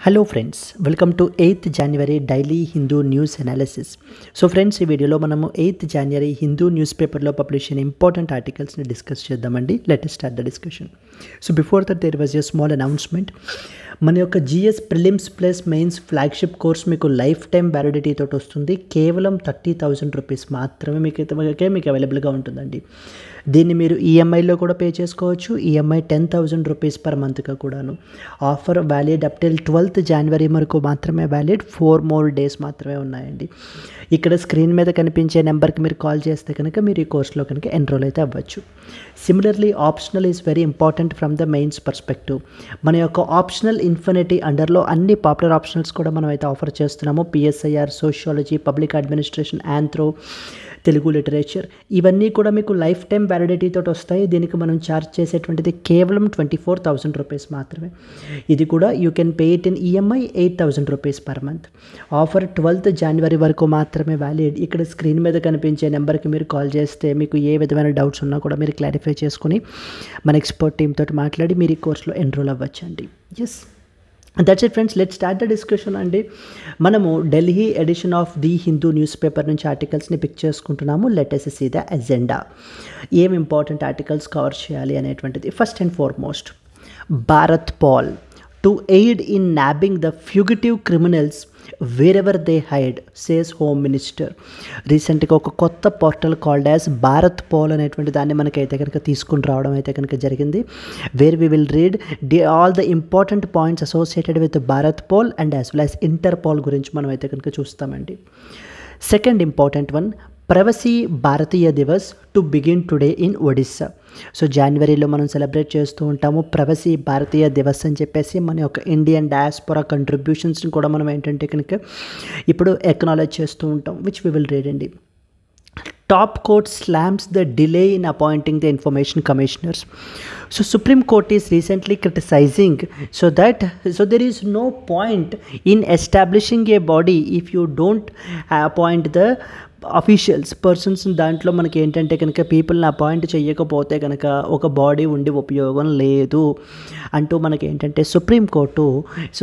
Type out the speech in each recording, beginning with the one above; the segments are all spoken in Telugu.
Hello friends, welcome to 8th January daily Hindu news analysis. So friends, ఈ వీడియోలో మనము 8th January హిందూ న్యూస్ పేపర్లో పబ్లిష్ అయిన ఇంపార్టెంట్ ఆర్టికల్స్ని డిస్కస్ చేద్దామండి. Let us start the discussion. So before that there was a small announcement. మన యొక్క GS prelims plus mains flagship course మీకు లైఫ్ టైం వ్యాలిడిటీ తోటి వస్తుంది. కేవలం 30,000 రూపీస్ మాత్రమే మీకు అవైలబుల్గా ఉంటుందండి. దీన్ని మీరు ఈఎంఐలో కూడా పే చేసుకోవచ్చు. ఈఎంఐ 10,000 రూపీస్ పర్ మంత్గా కూడాను. Offer valid up till 12th January వరకు మాత్రమే వ్యాలిడ్. 4 more days మాత్రమే ఉన్నాయండి. ఇక్కడ స్క్రీన్ మీద కనిపించే నెంబర్కి మీరు కాల్ చేస్తే కనుక మీరు ఈ కోర్సులో కనుక ఎన్రోల్ అయితే అవ్వచ్చు. Similarly optional is very important from the mains perspective. మన యొక్క ఆప్షనల్ ఇన్ఫినిటీ అండర్లో అన్ని పాపులర్ ఆప్షనల్స్ కూడా మనం అయితే ఆఫర్ చేస్తున్నాము. PSIR, sociology, public administration, anthro, Telugu literature, ఇవన్నీ కూడా మీకు లైఫ్ టైం వ్యాలిడిటీ తోటి వస్తాయి. దీనికి మనం ఛార్జ్ చేసేటువంటిది కేవలం 24,000 రూపీస్ మాత్రమే. ఇది కూడా you can pay it in EMI 8,000 rupees per month. Offer 12th January వరకు మాత్రమే వ్యాలిడ్. ఇక్కడ స్క్రీన్ మీద కనిపించే నెంబర్కి మీరు కాల్ చేస్తే మీకు ఏ విధమైన డౌట్స్ ఉన్నా కూడా మీరు క్లారిఫై చేసుకుని మన ఎక్స్పర్ట్ టీమ్ తోటి మాట్లాడి మీరు ఈ కోర్సులో ఎన్రోల్ అవ్వచ్చండి. Yes, that's it friends, let start the discussion అండి. మనము Delhi edition of the Hindu newspaper నుంచి ఆర్టికల్స్ని పిక్ చేసుకుంటున్నాము. Let us see the agenda. ఏం ఇంపార్టెంట్ ఆర్టికల్స్ కవర్ చేయాలి అనేటువంటిది. First and foremost, Bharatpol to aid in nabbing the fugitive criminals wherever they hide, says home minister. రీసెంట్గా ఒక కొత్త portal called as Bharatpol అనేటువంటి దాన్ని మనకైతే కనుక తీసుకుని రావడం అయితే కనుక జరిగింది. Where we will read all the important points associated with Bharatpol and as well as Interpol గురించి మనం అయితే కనుక చూస్తామండి. Second important one, Pravasi Bharatiya Divas to begin today in Odisha. So జనవరిలో మనం సెలబ్రేట్ చేస్తూ ఉంటాము ప్రవాసీ భారతీయ దివస్ అని చెప్పేసి. మన యొక్క ఇండియన్ డయాస్పోరా కంట్రిబ్యూషన్స్ని కూడా మనం ఏంటంటే కనుక ఇప్పుడు ఎక్నాలెడ్జ్ చేస్తూ ఉంటాం, విచ్ వి విల్ రీడ్ అండి. Top court slams the delay in appointing the information commissioners. So Supreme Court is recently criticizing so there is no point in establishing a body if you don't appoint the officials persons. దాంట్లో మనకి ఏంటంటే కనుక పీపుల్ని అపాయింట్ చేయకపోతే కనుక ఒక బాడీ ఉండి ఉపయోగం లేదు అంటూ మనకి ఏంటంటే supreme court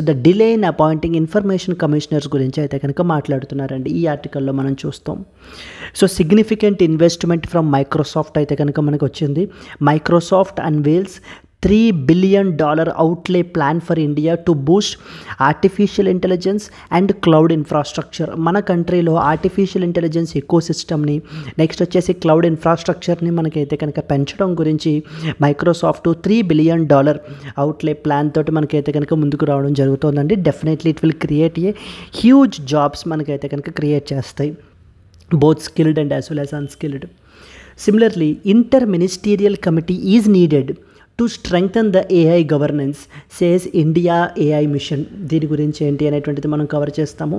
the delay in appointing information commissioners గురించి అయితే కనుక మాట్లాడుతున్నారండి. ఈ ఆర్టికల్లో మనం చూస్తాం. So significant investment from Microsoft అయితే కనుక మనకు వచ్చింది. Microsoft unveils $3 billion outlay plan for India to boost artificial intelligence and cloud infrastructure. మన కంట్రీలో ఆర్టిఫిషియల్ ఇంటెలిజెన్స్ ఎకో సిస్టమ్ని, నెక్స్ట్ వచ్చేసి క్లౌడ్ ఇన్ఫ్రాస్ట్రక్చర్ని మనకైతే కనుక పెంచడం గురించి మైక్రోసాఫ్ట్ $3 billion అవుట్లే ప్లాన్ తోటి మనకైతే కనుక ముందుకు రావడం జరుగుతుందండి. Definitely it will create a huge jobs మనకైతే కనుక క్రియేట్ చేస్తాయి, both skilled and as well as unskilled. Similarly inter-ministerial committee is needed to strengthen the AI governance, says India AI mission. దీని గురించి ఏంటి అనేటువంటిది మనం కవర్ చేస్తాము.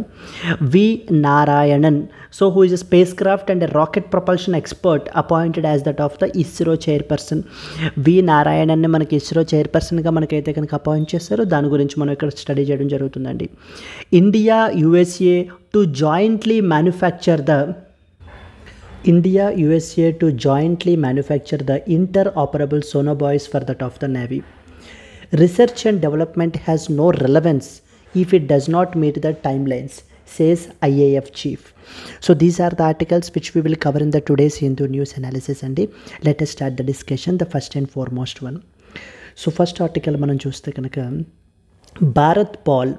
V Narayanan, so who is a spacecraft and rocket propulsion expert appointed as that of the ISRO chairperson. V నారాయణన్ని మనకి ఇస్రో చైర్పర్సన్గా మనకైతే కనుక అపాయింట్ చేస్తారు. దాని గురించి మనం ఇక్కడ స్టడీ చేయడం జరుగుతుందండి. India USA to jointly manufacture the interoperable sonobuoys for that of the Navy. Research and development has no relevance if it does not meet the timelines, says IAF chief. So these are the articles which we will cover in the today's Hindu news analysis and let us start the discussion. The first and foremost one. So first article మనం చూస్తే కనుక Bharatpol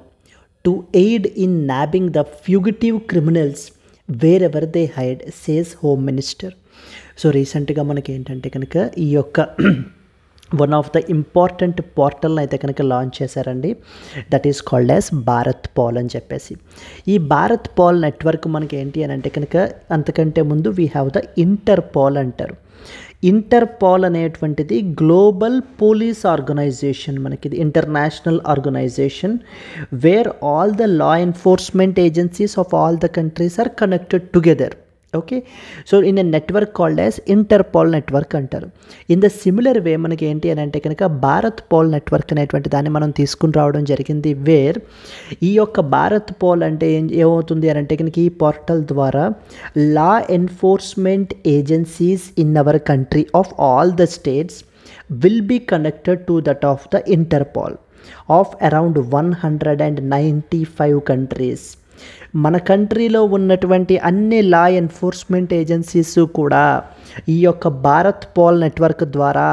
to aid in nabbing the fugitive criminals wherever they hide, says home minister. So రీసెంట్గా మనకి ఏంటంటే కనుక ఈ యొక్క one of the important portal అయితే కనుక లాంచ్ చేశారండి. That is called as Bharatpol అని చెప్పేసి. ఈ భారత్ పాల్ నెట్వర్క్ మనకి ఏంటి అని అంటే కనుక అంతకంటే ముందు వీ హ్యావ్ ద ఇంటర్పాల్ అంటారు. ఇంటర్పాల్ అనేటువంటిది గ్లోబల్ పోలీస్ ఆర్గనైజేషన్, మనకి ఇది international organisation where all the law enforcement agencies of all the countries are connected together. Okay, so in a network called as Interpol network అంటారు. ఇన్ ద సిమిలర్ వే మనకి ఏంటి అని అంటే కనుక భారత్ పాల్ నెట్వర్క్ అనేటువంటి దాన్ని మనం తీసుకుని రావడం జరిగింది. వేర్ ఈ యొక్క భారత్ పాల్ అంటే ఏమవుతుంది అని అంటే కనుక ఈ పోర్టల్ ద్వారా law enforcement agencies in our country of all the states will be connected to that of the Interpol. Of around 195 countries. మన కంట్రీలో ఉన్నటువంటి అన్ని లా ఎన్ఫోర్స్మెంట్ ఏజెన్సీస్ కూడా ఈ యొక్క భారత్ పోల్ నెట్వర్క్ ద్వారా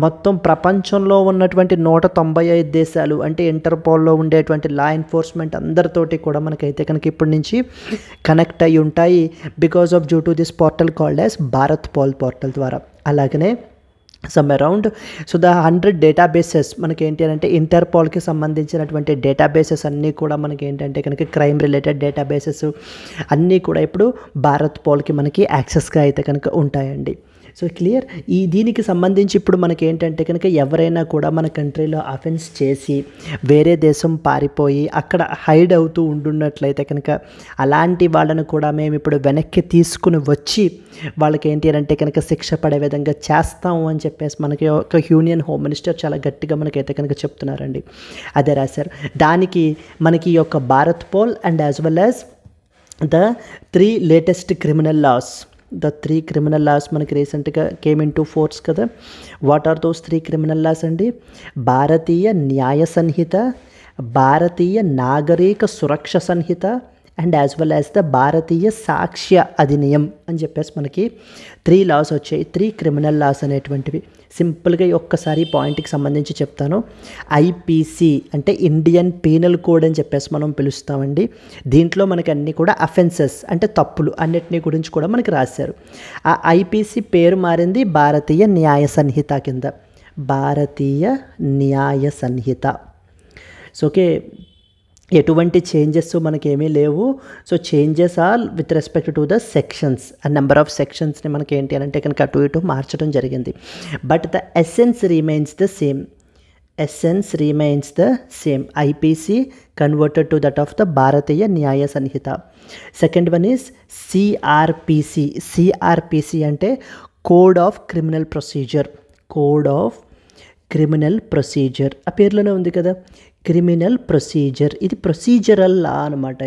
మొత్తం ప్రపంచంలో ఉన్నటువంటి 195 దేశాలు అంటే ఇంటర్పోల్లో ఉండేటువంటి లా ఎన్ఫోర్స్మెంట్ అందరితోటి కూడా మనకైతే కనుక ఇప్పటి నుంచి కనెక్ట్ అయి ఉంటాయి because of due to this portal called as Bharatpol portal ద్వారా. అలాగనే సమ్ అరౌండ్ ద 100 డేటాబేసెస్ మనకి ఏంటి అంటే ఇంటర్పోల్కి సంబంధించినటువంటి డేటాబేసెస్ అన్నీ కూడా మనకి ఏంటంటే కనుక క్రైమ్ రిలేటెడ్ డేటాబేసెస్ అన్నీ కూడా ఇప్పుడు భారత్ పోల్కి మనకి యాక్సెస్గా అయితే కనుక ఉంటాయండి. So clear. దీనికి సంబంధించి ఇప్పుడు మనకి ఏంటంటే కనుక ఎవరైనా కూడా మన కంట్రీలో అఫెన్స్ చేసి వేరే దేశం పారిపోయి అక్కడ హైడ్ అవుతూ ఉండున్నట్లయితే కనుక అలాంటి వాళ్ళను కూడా మేము ఇప్పుడు వెనక్కి తీసుకుని వచ్చి వాళ్ళకి ఏంటి అంటే కనుక శిక్ష పడే విధంగా చేస్తాము అని చెప్పేసి మనకి ఒక యూనియన్ హోమ్ మినిస్టర్ చాలా గట్టిగా మనకైతే కనుక చెప్తున్నారండి. అదే రాశారు. దానికి మనకి ఈ యొక్క Bharatpol and as well as the 3 latest criminal laws. The 3 criminal laws మనకి రీసెంట్గా కేమ్ ఇన్ టు ఫోర్స్ కదా. What are those 3 criminal laws అండి? Bharatiya Nyaya Sanhita, Bharatiya Nagarik Suraksha Sanhita and as well as the Bharatiya Sakshya Adhiniyam అని చెప్పేసి మనకి 3 లాస్ వచ్చాయి. 3 క్రిమినల్ లాస్ అనేటువంటివి. సింపుల్గా ఒక్కసారి పాయింట్కి సంబంధించి చెప్తాను. ఐపీసీ అంటే ఇండియన్ పీనల్ కోడ్ అని చెప్పేసి మనం పిలుస్తామండి. దీంట్లో మనకి అన్నీ కూడా అఫెన్సెస్ అంటే తప్పులు అన్నిటినీ గురించి కూడా మనకి రాశారు. ఆ ఐపీసీ పేరు మారింది భారతీయ న్యాయ సంహిత కింద. భారతీయ న్యాయ సంహిత. సో ఓకే, ఎటువంటి చేంజెస్ మనకేమీ లేవు. So changes are with respect to the sections. ఆ నెంబర్ ఆఫ్ సెక్షన్స్ని మనకి ఏంటి అంటే కనుక అటు ఇటు మార్చడం జరిగింది. But the essence remains the same. Essence remains the same. IPC converted to that of the Bharatiya Nyaya Samhita. Second one is CrPC. CrPC అంటే code of criminal procedure. Code of criminal procedure ఆ పేర్లోనే ఉంది కదా, క్రిమినల్ ప్రొసీజర్. ఇది ప్రొసీజరల్ లా అనమాట.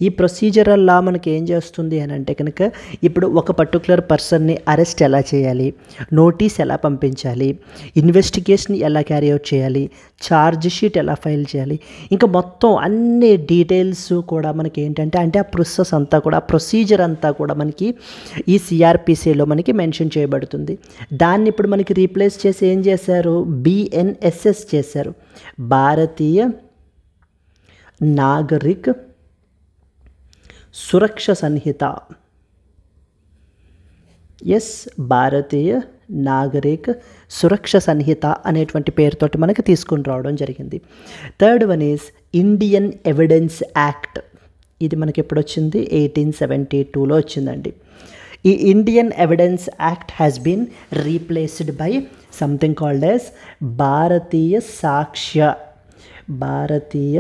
ఈ ప్రొసీజరల్ లా మనకి ఏం చేస్తుంది అని అంటే కనుక ఇప్పుడు ఒక పర్టికులర్ పర్సన్ని అరెస్ట్ ఎలా చేయాలి, నోటీస్ ఎలా పంపించాలి, ఇన్వెస్టిగేషన్ ఎలా క్యారీ అవుట్ చేయాలి, ఛార్జ్ షీట్ ఎలా ఫైల్ చేయాలి, ఇంకా మొత్తం అన్ని డీటెయిల్స్ కూడా మనకి ఏంటంటే అంటే ఆ ప్రాసెస్ అంతా కూడా, ఆ ప్రొసీజర్ అంతా కూడా మనకి ఈ సిఆర్పిసిలో మనకి మెన్షన్ చేయబడుతుంది. దాన్ని ఇప్పుడు మనకి రీప్లేస్ చేసి ఏం చేశారు, బిఎన్ఎస్ఎస్ చేశారు. భారతీయ నాగరిక్ సురక్ష సంహిత. ఎస్, భారతీయ నాగరిక్ సురక్ష సంహిత అనేటువంటి పేరుతోటి మనకి తీసుకుని రావడం జరిగింది. Third one is Indian evidence act. ఇది మనకి ఎప్పుడు వచ్చింది, 1872లో వచ్చిందండి. ఈ Indian evidence act has been replaced by something called as Bharatiya Sakshya. Bharatiya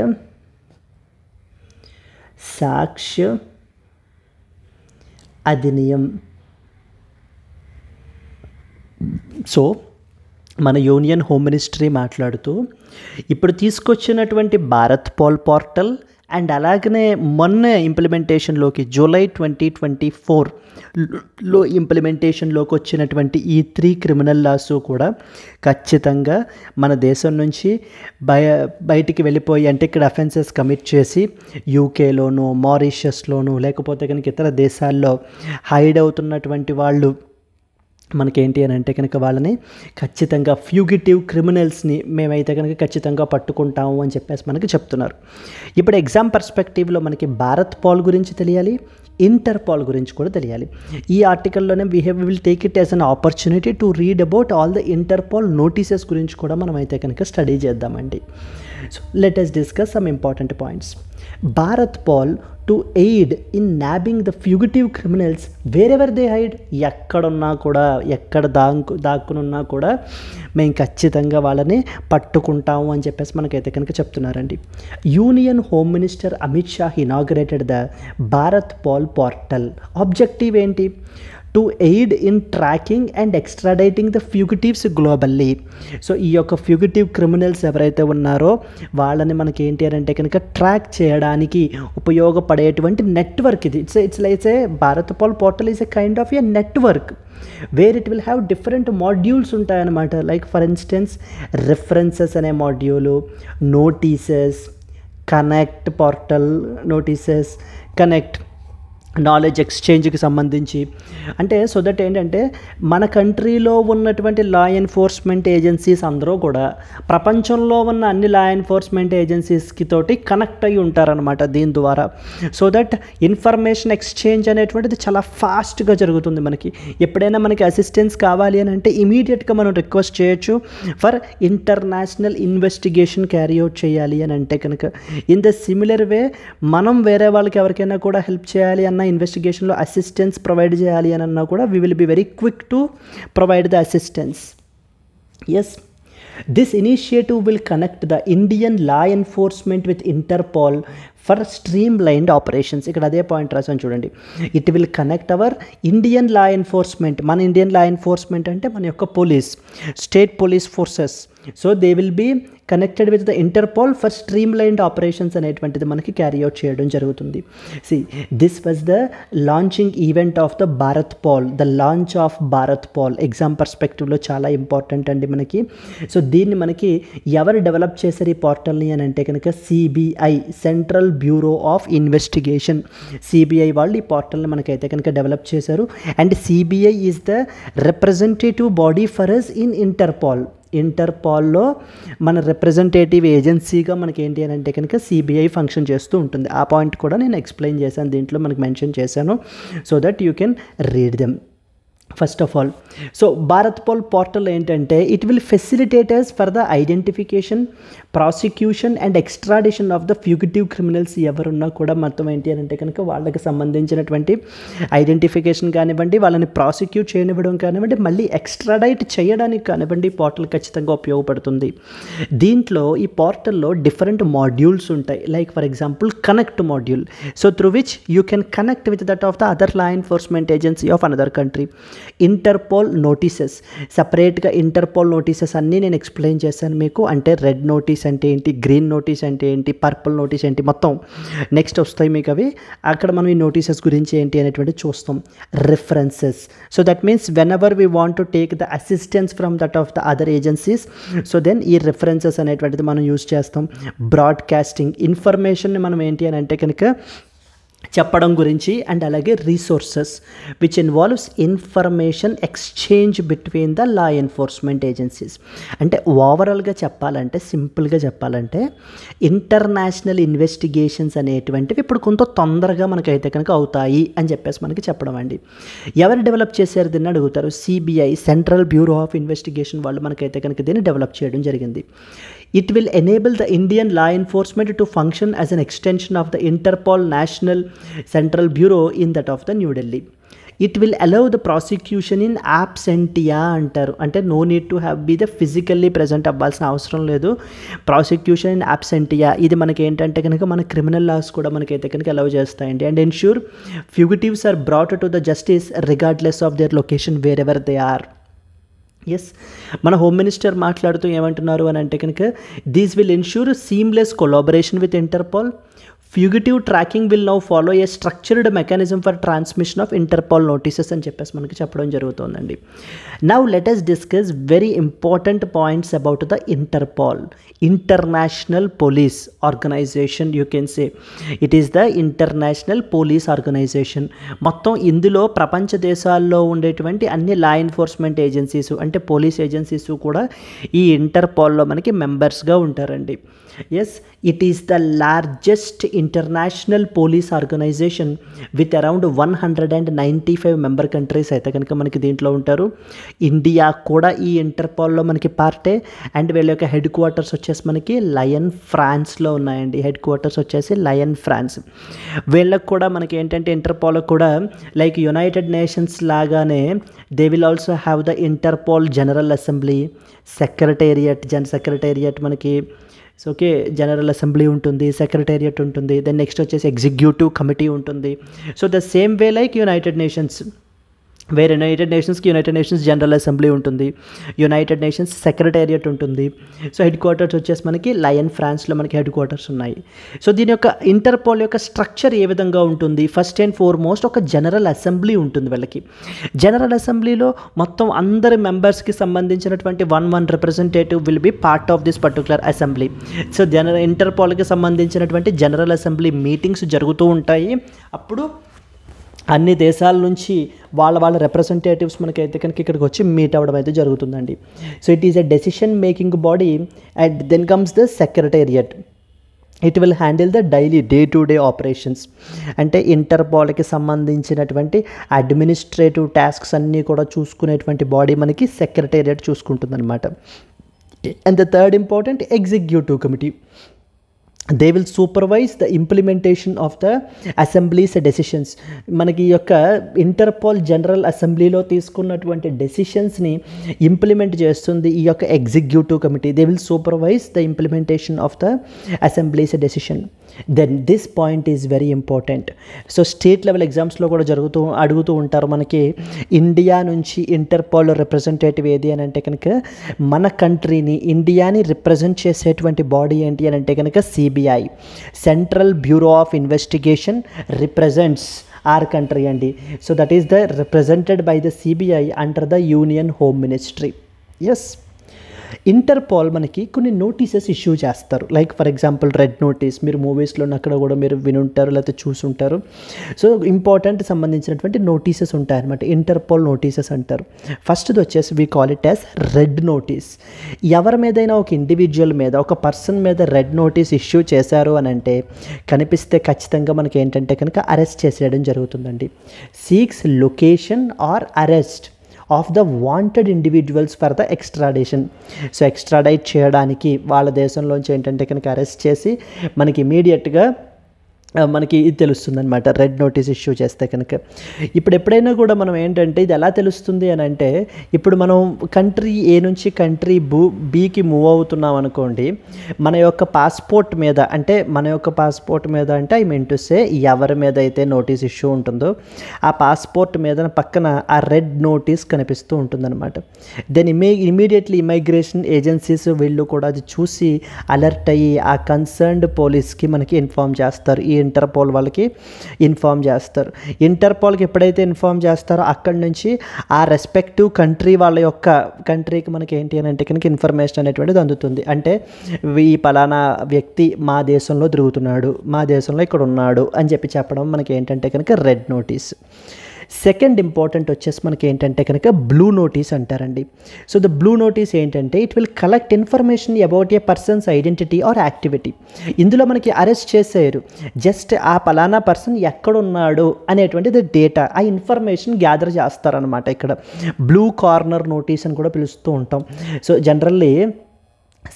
Sakshya Adhiniyam. So మన యూనియన్ హోమ్ మినిస్ట్రీ మాట్లాడుతూ ఇప్పుడు తీసుకొచ్చినటువంటి భారత్ పోల్ పోర్టల్ అండ్ అలాగనే మొన్న ఇంప్లిమెంటేషన్లోకి జూలై 2024లో ఇంప్లిమెంటేషన్లోకి వచ్చినటువంటి ఈ 3 క్రిమినల్ లాస్ కూడా ఖచ్చితంగా మన దేశం నుంచి బయటికి వెళ్ళిపోయి అంటే ఇక్కడ అఫెన్సెస్ కమిట్ చేసి యూకేలోను, మారిషస్లోను లేకపోతే కనుక ఇతర దేశాల్లో హైడ్ అవుతున్నటువంటి వాళ్ళు మనకేంటి అని అంటే కనుక వాళ్ళని ఖచ్చితంగా ఫ్యూగిటివ్ క్రిమినల్స్ని మేమైతే కనుక ఖచ్చితంగా పట్టుకుంటాము అని చెప్పేసి మనకి చెప్తున్నారు. ఇప్పుడు ఎగ్జామ్ పర్స్పెక్టివ్లో మనకి భారత్ పోల్ గురించి తెలియాలి, ఇంటర్పోల్ గురించి కూడా తెలియాలి. ఈ ఆర్టికల్లోనే will take it as an opportunity to read about all the Interpol notices గురించి కూడా మనం అయితే కనుక స్టడీ చేద్దామండి. So let us discuss some important points. Bharatpol to aid in nabbing the fugitive criminals wherever they hide. ఎక్కడున్నా కూడా, ఎక్కడ దాక్కునున్నా కూడా మేము ఖచ్చితంగా వాళ్ళని పట్టుకుంటాము అని చెప్పేసి మనకైతే కనుక చెప్తున్నారండి. Union home minister Amit Shah inaugurated the Bharatpol portal. Objective ఏంటి, to aid in tracking and extraditing the fugitives globally. So ఈ యొక్క ఫ్యూగిటివ్ క్రిమినల్స్ ఎవరైతే ఉన్నారో వాళ్ళని మనకి ఏంటి అని అంటే కనుక ట్రాక్ చేయడానికి ఉపయోగపడేటువంటి నెట్వర్క్ ఇది. It's like a Bharatpol portal is a kind of a network where it will have different modules ఉంటాయన్నమాట. లైక్ ఫర్ ఇన్స్టెన్స్ రెఫరెన్సెస్ అనే module, notices, connect portal, notices, connect, knowledge ఎక్స్చేంజ్కి సంబంధించి. అంటే సో దట్ ఏంటంటే మన కంట్రీలో ఉన్నటువంటి లా ఎన్ఫోర్స్మెంట్ ఏజెన్సీస్ అందరూ కూడా ప్రపంచంలో ఉన్న అన్ని లా ఎన్ఫోర్స్మెంట్ ఏజెన్సీస్కి తోటి కనెక్ట్ అయ్యి ఉంటారనమాట దీని ద్వారా. సో దట్ ఇన్ఫర్మేషన్ ఎక్స్చేంజ్ అనేటువంటిది చాలా ఫాస్ట్గా జరుగుతుంది. మనకి ఎప్పుడైనా మనకి అసిస్టెన్స్ కావాలి అని అంటే ఇమీడియట్గా మనం రిక్వెస్ట్ చేయొచ్చు for international investigation carry out చేయాలి అని అంటే కనుక. ఇన్ ద సిమిలర్ వే మనం వేరే వాళ్ళకి ఎవరికైనా కూడా హెల్ప్ చేయాలి అన్న ఇన్వెస్టిగేషన్లో అసిస్టెన్స్ ప్రొవైడ్ చేయాలి అని అన్నా కూడా we will be very quick to provide the assistance. Yes, this initiative will connect the Indian law enforcement with Interpol for streamlined operations. ఇక్కడ అదే పాయింట్ రాసాను చూడండి. It will connect our Indian law enforcement. మన ఇండియన్ లా ఎన్ఫోర్స్మెంట్ అంటే మన యొక్క police, state police forces. So they will be connected with the Interpol for streamlined operations అనేటువంటిది మనకి క్యారీ అవుట్ చేయడం జరుగుతుంది. C, this was the launching event of the Bharatpol. The launch of Bharatpol exam పర్స్పెక్టివ్లో చాలా ఇంపార్టెంట్ అండి మనకి. సో దీన్ని మనకి ఎవరు డెవలప్ చేశారు ఈ పోర్టల్ని అని అంటే కనుక CBI, central bureau of investigation. CBI వాళ్ళు ఈ పోర్టల్ని మనకైతే కనుక డెవలప్ చేశారు. And CBI is the representative body for us in Interpol. ఇంటర్పోల్లో మన రిప్రజెంటేటివ్ ఏజెన్సీగా మనకి ఏంటి అని అంటే కనుక సిబిఐ ఫంక్షన్ చేస్తూ ఉంటుంది. ఆ పాయింట్ కూడా నేను ఎక్స్ప్లెయిన్ చేశాను, దీంట్లో మనకి మెన్షన్ చేశాను. So that you can read them. First of all, so Bharatpol portal ఏంటంటే it will facilitators for the identification, prosecution and extradition of the fugitive criminals. ఎవరున్నా కూడా మొత్తం ఏంటి అని అంటే కనుక వాళ్ళకి సంబంధించినటువంటి ఐడెంటిఫికేషన్ కానివ్వండి, వాళ్ళని ప్రాసిక్యూట్ చేయనివ్వడం కానివ్వండి, మళ్ళీ ఎక్స్ట్రాడైట్ చేయడానికి కానివ్వండి పోర్టల్ ఖచ్చితంగా ఉపయోగపడుతుంది. దీంట్లో ఈ పోర్టల్లో డిఫరెంట్ మాడ్యూల్స్ ఉంటాయి. Like for example connect module. So through which you can connect with that of the other law enforcement agency of another country. Interpole notices, సపరేట్గా ఇంటర్పోల్ నోటీసెస్ అన్నీ నేను ఎక్స్ప్లెయిన్ చేశాను మీకు. అంటే రెడ్ నోటీస్ అంటే ఏంటి, గ్రీన్ నోటీస్ అంటే ఏంటి, పర్పుల్ నోటీస్ ఏంటి, మొత్తం నెక్స్ట్ వస్తాయి మీకు అవి. అక్కడ మనం ఈ నోటీసెస్ గురించి ఏంటి అనేటువంటి చూస్తాం. References, so that means whenever we want to take the assistance from that of the other agencies, so then ఈ రిఫరెన్సెస్ అనేటువంటిది మనం యూజ్ చేస్తాం. బ్రాడ్కాస్టింగ్, ఇన్ఫర్మేషన్ని మనం ఏంటి అని అంటే కనుక చెప్పడం గురించి. అండ్ అలాగే resources which involves information exchange between the law enforcement agencies. అంటే ఓవరాల్గా చెప్పాలంటే, సింపుల్గా చెప్పాలంటే ఇంటర్నేషనల్ ఇన్వెస్టిగేషన్స్ అనేటువంటివి ఇప్పుడు కొంత తొందరగా మనకైతే కనుక అవుతాయి అని చెప్పేసి మనకి చెప్పడం అండి. ఎవరు డెవలప్ చేశారు దీన్ని అడుగుతారు. CBI, central bureau of investigation వాళ్ళు మనకైతే కనుక దీన్ని డెవలప్ చేయడం జరిగింది. It will enable the Indian law enforcement to function as an extension of the Interpol National Central Bureau in that of the New Delhi. It will allow the prosecution in absentia అంటారు. అంటే no need to have be the physically present అవ్వాల్సిన అవసరం లేదు. ప్రాసిక్యూషన్ ఇన్ absentia ఇది మనకి ఏంటంటే కనుక మన క్రిమినల్ లాస్ కూడా మనకైతే కనుక అలౌ చేస్తాయండి. And ensure fugitives are brought to the justice regardless of their location wherever they are. Yes, మన హోమ్ మినిస్టర్ మాట్లాడుతూ ఏమంటున్నారు అని అంటే కనుక these will ensure seamless collaboration with Interpol. Fugitive tracking will now follow a structured mechanism for transmission of Interpol notices అని చెప్పేసి మనకి చెప్పడం జరుగుతుందండి. Now let us discuss very important points about the Interpol. International police organization, you can say it is the international police organisation. మొత్తం ఇందులో ప్రపంచ దేశాల్లో ఉండేటువంటి అన్ని లా ఎన్ఫోర్స్మెంట్ ఏజెన్సీస్ అంటే పోలీస్ ఏజెన్సీస్ కూడా ఈ ఇంటర్పోల్లో మనకి మెంబర్స్గా ఉంటారండి. Yes, it is the largest international police organisation with around 195 member countries అయితే కనుక మనకి దీంట్లో ఉంటారు. ఇండియా కూడా ఈ ఇంటర్పోల్లో మనకి పార్టే. అండ్ వీళ్ళ యొక్క హెడ్ క్వార్టర్స్ వచ్చేసి మనకి లయన్ ఫ్రాన్స్లో ఉన్నాయండి. హెడ్ క్వార్టర్స్ వచ్చేసి లయన్ ఫ్రాన్స్. వీళ్ళకి కూడా మనకి ఏంటంటే ఇంటర్పోల్ కూడా లైక్ యునైటెడ్ నేషన్స్ లాగానే they will also have the interpole general assembly, secretariat మనకి సో ఓకే జనరల్ అసెంబ్లీ ఉంటుంది, సెక్రటేరియట్ ఉంటుంది, దెన్ నెక్స్ట్ వచ్చేసి ఎగ్జిక్యూటివ్ కమిటీ ఉంటుంది. So the same way like United nations వేరే యునైటెడ్ నేషన్స్ జనరల్ అసెంబ్లీ ఉంటుంది, యునైటెడ్ నేషన్స్ సెక్రటేరియట్ ఉంటుంది. సో హెడ్ క్వార్టర్స్ వచ్చేసి మనకి లయన్ ఫ్రాన్స్లో మనకి హెడ్ క్వార్టర్స్ ఉన్నాయి. సో దీని యొక్క ఇంటర్పోల్ యొక్క స్ట్రక్చర్ ఏ విధంగా ఉంటుంది? ఫస్ట్ అండ్ ఫార్మోస్ట్ ఒక జనరల్ అసెంబ్లీ ఉంటుంది వీళ్ళకి. జనరల్ అసెంబ్లీలో మొత్తం అందరి మెంబర్స్కి సంబంధించినటువంటి one representative will be part of this particular assembly. So ఇంటర్పోల్కి సంబంధించినటువంటి జనరల్ అసెంబ్లీ మీటింగ్స్ జరుగుతూ ఉంటాయి. అప్పుడు అన్ని దేశాల నుంచి వాళ్ళ రిప్రజెంటేటివ్స్ మనకైతే కనుక ఇక్కడికి వచ్చి మీట్ అవ్వడం అయితే జరుగుతుందండి. So it is a decision making body. And then comes the secretariat. It will handle the daily day to day operations. అంటే ఇంటర్పోల్కి సంబంధించినటువంటి అడ్మినిస్ట్రేటివ్ టాస్క్స్ అన్నీ కూడా చూసుకునేటువంటి బాడీ మనకి సెక్రటేరియట్ చూసుకుంటుందన్నమాట. And the third important executive committee. They will supervise the implementation of the assembly's decisions. మనకి ఈ యొక్క ఇంటర్పోల్ జనరల్ అసెంబ్లీలో తీసుకున్నటువంటి డెసిషన్స్ని ఇంప్లిమెంట్ చేస్తుంది ఈ యొక్క executive committee. They will supervise the implementation of the assembly's decision. Then this point is very important. So state level ఎగ్జామ్స్లో కూడా అడుగుతూ ఉంటారు మనకి, ఇండియా నుంచి ఇంటర్పోల్ రిప్రజెంటేటివ్ ఏది అని అంటే కనుక మన కంట్రీని, ఇండియాని రిప్రజెంట్ చేసేటువంటి బాడీ ఏంటి అని అంటే కనుక CBI, central bureau of investigation represents our country అండి. So that is the represented by the CBI under the union home ministry. Yes, Interpol మనకి కొన్ని నోటీసెస్ ఇష్యూ చేస్తారు. Like for example red notice, మీరు మూవీస్లో అక్కడ కూడా మీరు వినుంటారు లేకపోతే చూసుంటారు. సో ఇంపార్టెంట్ సంబంధించినటువంటి నోటీసెస్ ఉంటాయన్నమాట, ఇంటర్పోల్ నోటీసెస్ అంటారు. ఫస్ట్ది వచ్చేసి we call it as red notice. ఎవరి మీదైనా ఒక ఇండివిజువల్ మీద, ఒక పర్సన్ మీద రెడ్ నోటీస్ ఇష్యూ చేశారు అని అంటే కనిపిస్తే ఖచ్చితంగా మనకి ఏంటంటే కనుక అరెస్ట్ చేసేయడం జరుగుతుందండి. Seeks location or arrest of the wanted individuals for the extradition. So extradite చేయడానికి వాళ్ళ దేశంలోంచి ఏంటంటే కనుక అరెస్ట్ చేసి మనకి ఇమీడియట్గా మనకి ఇది తెలుస్తుంది అనమాట, రెడ్ నోటీస్ ఇష్యూ చేస్తే కనుక. ఇప్పుడు ఎప్పుడైనా కూడా మనం ఏంటంటే ఇది ఎలా తెలుస్తుంది అని అంటే, ఇప్పుడు మనం కంట్రీ ఏ నుంచి కంట్రీ బీకి మూవ్ అవుతున్నాం అనుకోండి, మన యొక్క పాస్పోర్ట్ మీద అంటే ఐ మీన్ టు సే ఎవరి మీద అయితే నోటీస్ ఇష్యూ ఉంటుందో ఆ పాస్పోర్ట్ మీద పక్కన ఆ రెడ్ నోటీస్ కనిపిస్తూ ఉంటుందన్నమాట. దెన్ ఇమీడియట్లీ ఇమిగ్రేషన్ ఏజెన్సీస్ వీళ్ళు కూడా అది చూసి అలర్ట్ అయ్యి ఆ కన్సర్న్డ్ పోలీస్కి మనకి ఇన్ఫార్మ్ చేస్తారు. ఈ ఇంటర్పోల్ వాళ్ళకి ఇన్ఫార్మ్ చేస్తారు. ఇంటర్పోల్కి ఎప్పుడైతే ఇన్ఫార్మ్ చేస్తారో అక్కడి నుంచి ఆ రెస్పెక్టివ్ కంట్రీ వాళ్ళ యొక్క కంట్రీకి మనకి ఏంటి అని అంటే కనుక ఇన్ఫర్మేషన్ అనేటువంటిది అందుతుంది. అంటే ఈ పలానా వ్యక్తి మా దేశంలో తిరుగుతున్నాడు, మా దేశంలో ఇక్కడ ఉన్నాడు అని చెప్పడం మనకి ఏంటంటే కనుక రెడ్ నోటీస్. సెకండ్ ఇంపార్టెంట్ వచ్చేసి మనకి ఏంటంటే కనుక బ్లూ నోటీస్ అంటారండి. సో ద బ్లూ నోటీస్ ఏంటంటే it will collect information about a person's identity or activity. ఇందులో మనకి అరెస్ట్ చేసేయరు, జస్ట్ ఆ పలానా పర్సన్ ఎక్కడున్నాడు అనేటువంటిది డేటా, ఆ ఇన్ఫర్మేషన్ గ్యాదర్ చేస్తారనమాట. ఇక్కడ బ్లూ కార్నర్ నోటీస్ అని కూడా పిలుస్తూ ఉంటాం. So generally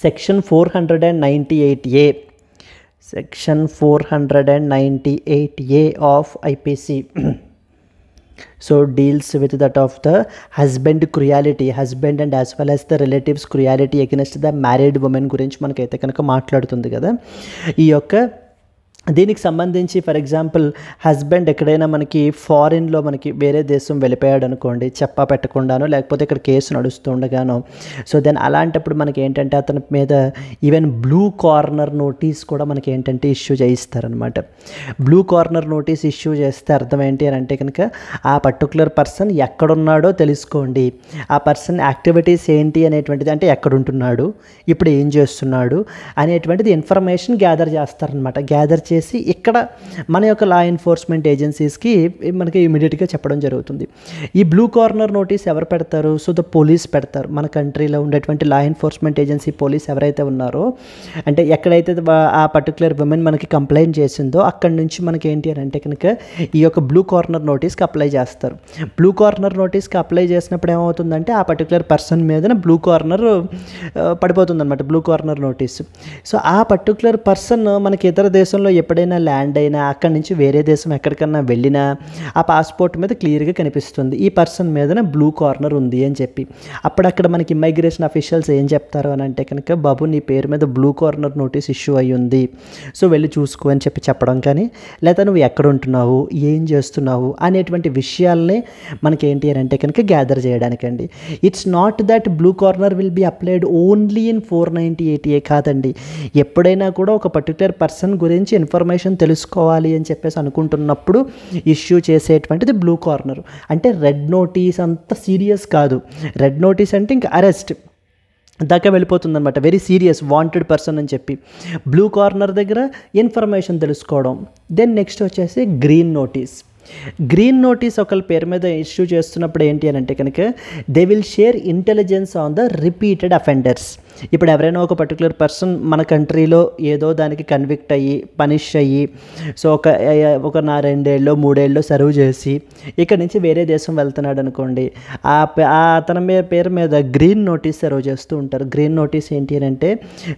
section 498A section 498A of IPC so deals with that of the husband and as well as the relatives cruelty against the married women గురించి మనకైతే కనుక మాట్లాడుతుంది కదా. ఈ యొక్క దీనికి సంబంధించి ఫర్ ఎగ్జాంపుల్ హస్బెండ్ ఎక్కడైనా మనకి ఫారిన్లో మనకి వేరే దేశం వెళ్ళిపోయాడు అనుకోండి, చెప్పా పెట్టకుండానో లేకపోతే ఇక్కడ కేసు నడుస్తుండగానో, సో దెన్ అలాంటప్పుడు మనకి ఏంటంటే అతని మీద ఈవెన్ బ్లూ కార్నర్ నోటీస్ కూడా మనకి ఏంటంటే ఇష్యూ చేయిస్తారనమాట. బ్లూ కార్నర్ నోటీస్ ఇష్యూ చేస్తే అర్థం ఏంటి అని అంటే కనుక ఆ పర్టికులర్ పర్సన్ ఎక్కడున్నాడో తెలుసుకోండి, ఆ పర్సన్ యాక్టివిటీస్ ఏంటి అనేటువంటిది, అంటే ఎక్కడుంటున్నాడు, ఇప్పుడు ఏం చేస్తున్నాడు అనేటువంటిది ఇన్ఫర్మేషన్ గ్యాదర్ చేస్తారనమాట. గ్యాదర్ చేసి ఇక్కడ మన యొక్క లా ఎన్ఫోర్స్మెంట్ ఏజెన్సీస్కి మనకి ఇమీడియట్గా చెప్పడం జరుగుతుంది. ఈ బ్లూ కార్నర్ నోటీస్ ఎవరు పెడతారు? సో ద పోలీస్ పెడతారు. మన కంట్రీలో ఉండేటువంటి లా ఎన్ఫోర్స్మెంట్ ఏజెన్సీ పోలీస్ ఎవరైతే ఉన్నారో, అంటే ఎక్కడైతే ఆ పర్టికులర్ విమెన్ మనకి కంప్లైంట్ చేసిందో అక్కడి నుంచి మనకి ఏంటి అని అంటే కనుక ఈ యొక్క బ్లూ కార్నర్ నోటీస్కి అప్లై చేస్తారు. బ్లూ కార్నర్ నోటీస్కి అప్లై చేసినప్పుడు ఏమవుతుందంటే ఆ పర్టికులర్ పర్సన్ మీద బ్లూ కార్నర్ పడిపోతుంది అనమాట, బ్లూ కార్నర్ నోటీస్. సో ఆ పర్టికులర్ పర్సన్ మనకి ఇతర దేశంలో ఎప్పుడైనా ల్యాండ్ అయినా అక్కడి నుంచి వేరే దేశం ఎక్కడికన్నా వెళ్ళినా ఆ పాస్పోర్ట్ మీద క్లియర్గా కనిపిస్తుంది ఈ పర్సన్ మీదన బ్లూ కార్నర్ ఉంది అని చెప్పి. అప్పుడు అక్కడ మనకి ఇమ్మిగ్రేషన్ అఫీషియల్స్ ఏం చెప్తారు అని అంటే కనుక, బాబు నీ పేరు మీద బ్లూ కార్నర్ నోటీస్ ఇష్యూ అయ్యి ఉంది, సో వెళ్ళి చూసుకో అని చెప్పడం కానీ, లేదా నువ్వు ఎక్కడ ఉంటున్నావు, ఏం చేస్తున్నావు అనేటువంటి విషయాల్ని మనకి ఏంటి అని అంటే కనుక గ్యాదర్ చేయడానికండి. It's not that blue corner will be applied only in 498A కాదండి. ఎప్పుడైనా కూడా ఒక పర్టికులర్ పర్సన్ గురించి ఇన్ఫర్మేషన్ తెలుసుకోవాలి అని చెప్పేసి అనుకుంటున్నప్పుడు ఇష్యూ చేసేటువంటిది బ్లూ కార్నర్. అంటే రెడ్ నోటీస్ అంత సీరియస్ కాదు. రెడ్ నోటీస్ అంటే ఇంకా అరెస్ట్ దాకా వెళ్ళిపోతుంది అనమాట, వెరీ సీరియస్ వాంటెడ్ పర్సన్ అని చెప్పి. బ్లూ కార్నర్ దగ్గర ఇన్ఫర్మేషన్ తెలుసుకోవడం. దెన్ నెక్స్ట్ వచ్చేసి గ్రీన్ నోటీస్. గ్రీన్ నోటీస్ ఒకళ్ళ పేరు మీద ఇష్యూ చేస్తున్నప్పుడు ఏంటి అని అంటే కనుక, they will share intelligence on the repeated offenders. ఇప్పుడు ఎవరైనా ఒక పర్టికులర్ పర్సన్ మన కంట్రీలో ఏదో దానికి కన్విక్ట్ అయ్యి పనిష్ అయ్యి, సో ఒక 2 ఏళ్ళు 3 ఏళ్ళు సర్వ్ చేసి ఇక్కడ నుంచి వేరే దేశం వెళ్తున్నాడు అనుకోండి, అతని పేరు మీద గ్రీన్ నోటీస్ సర్వ్ చేస్తూ ఉంటారు. గ్రీన్ నోటీస్ ఏంటి అని అంటే,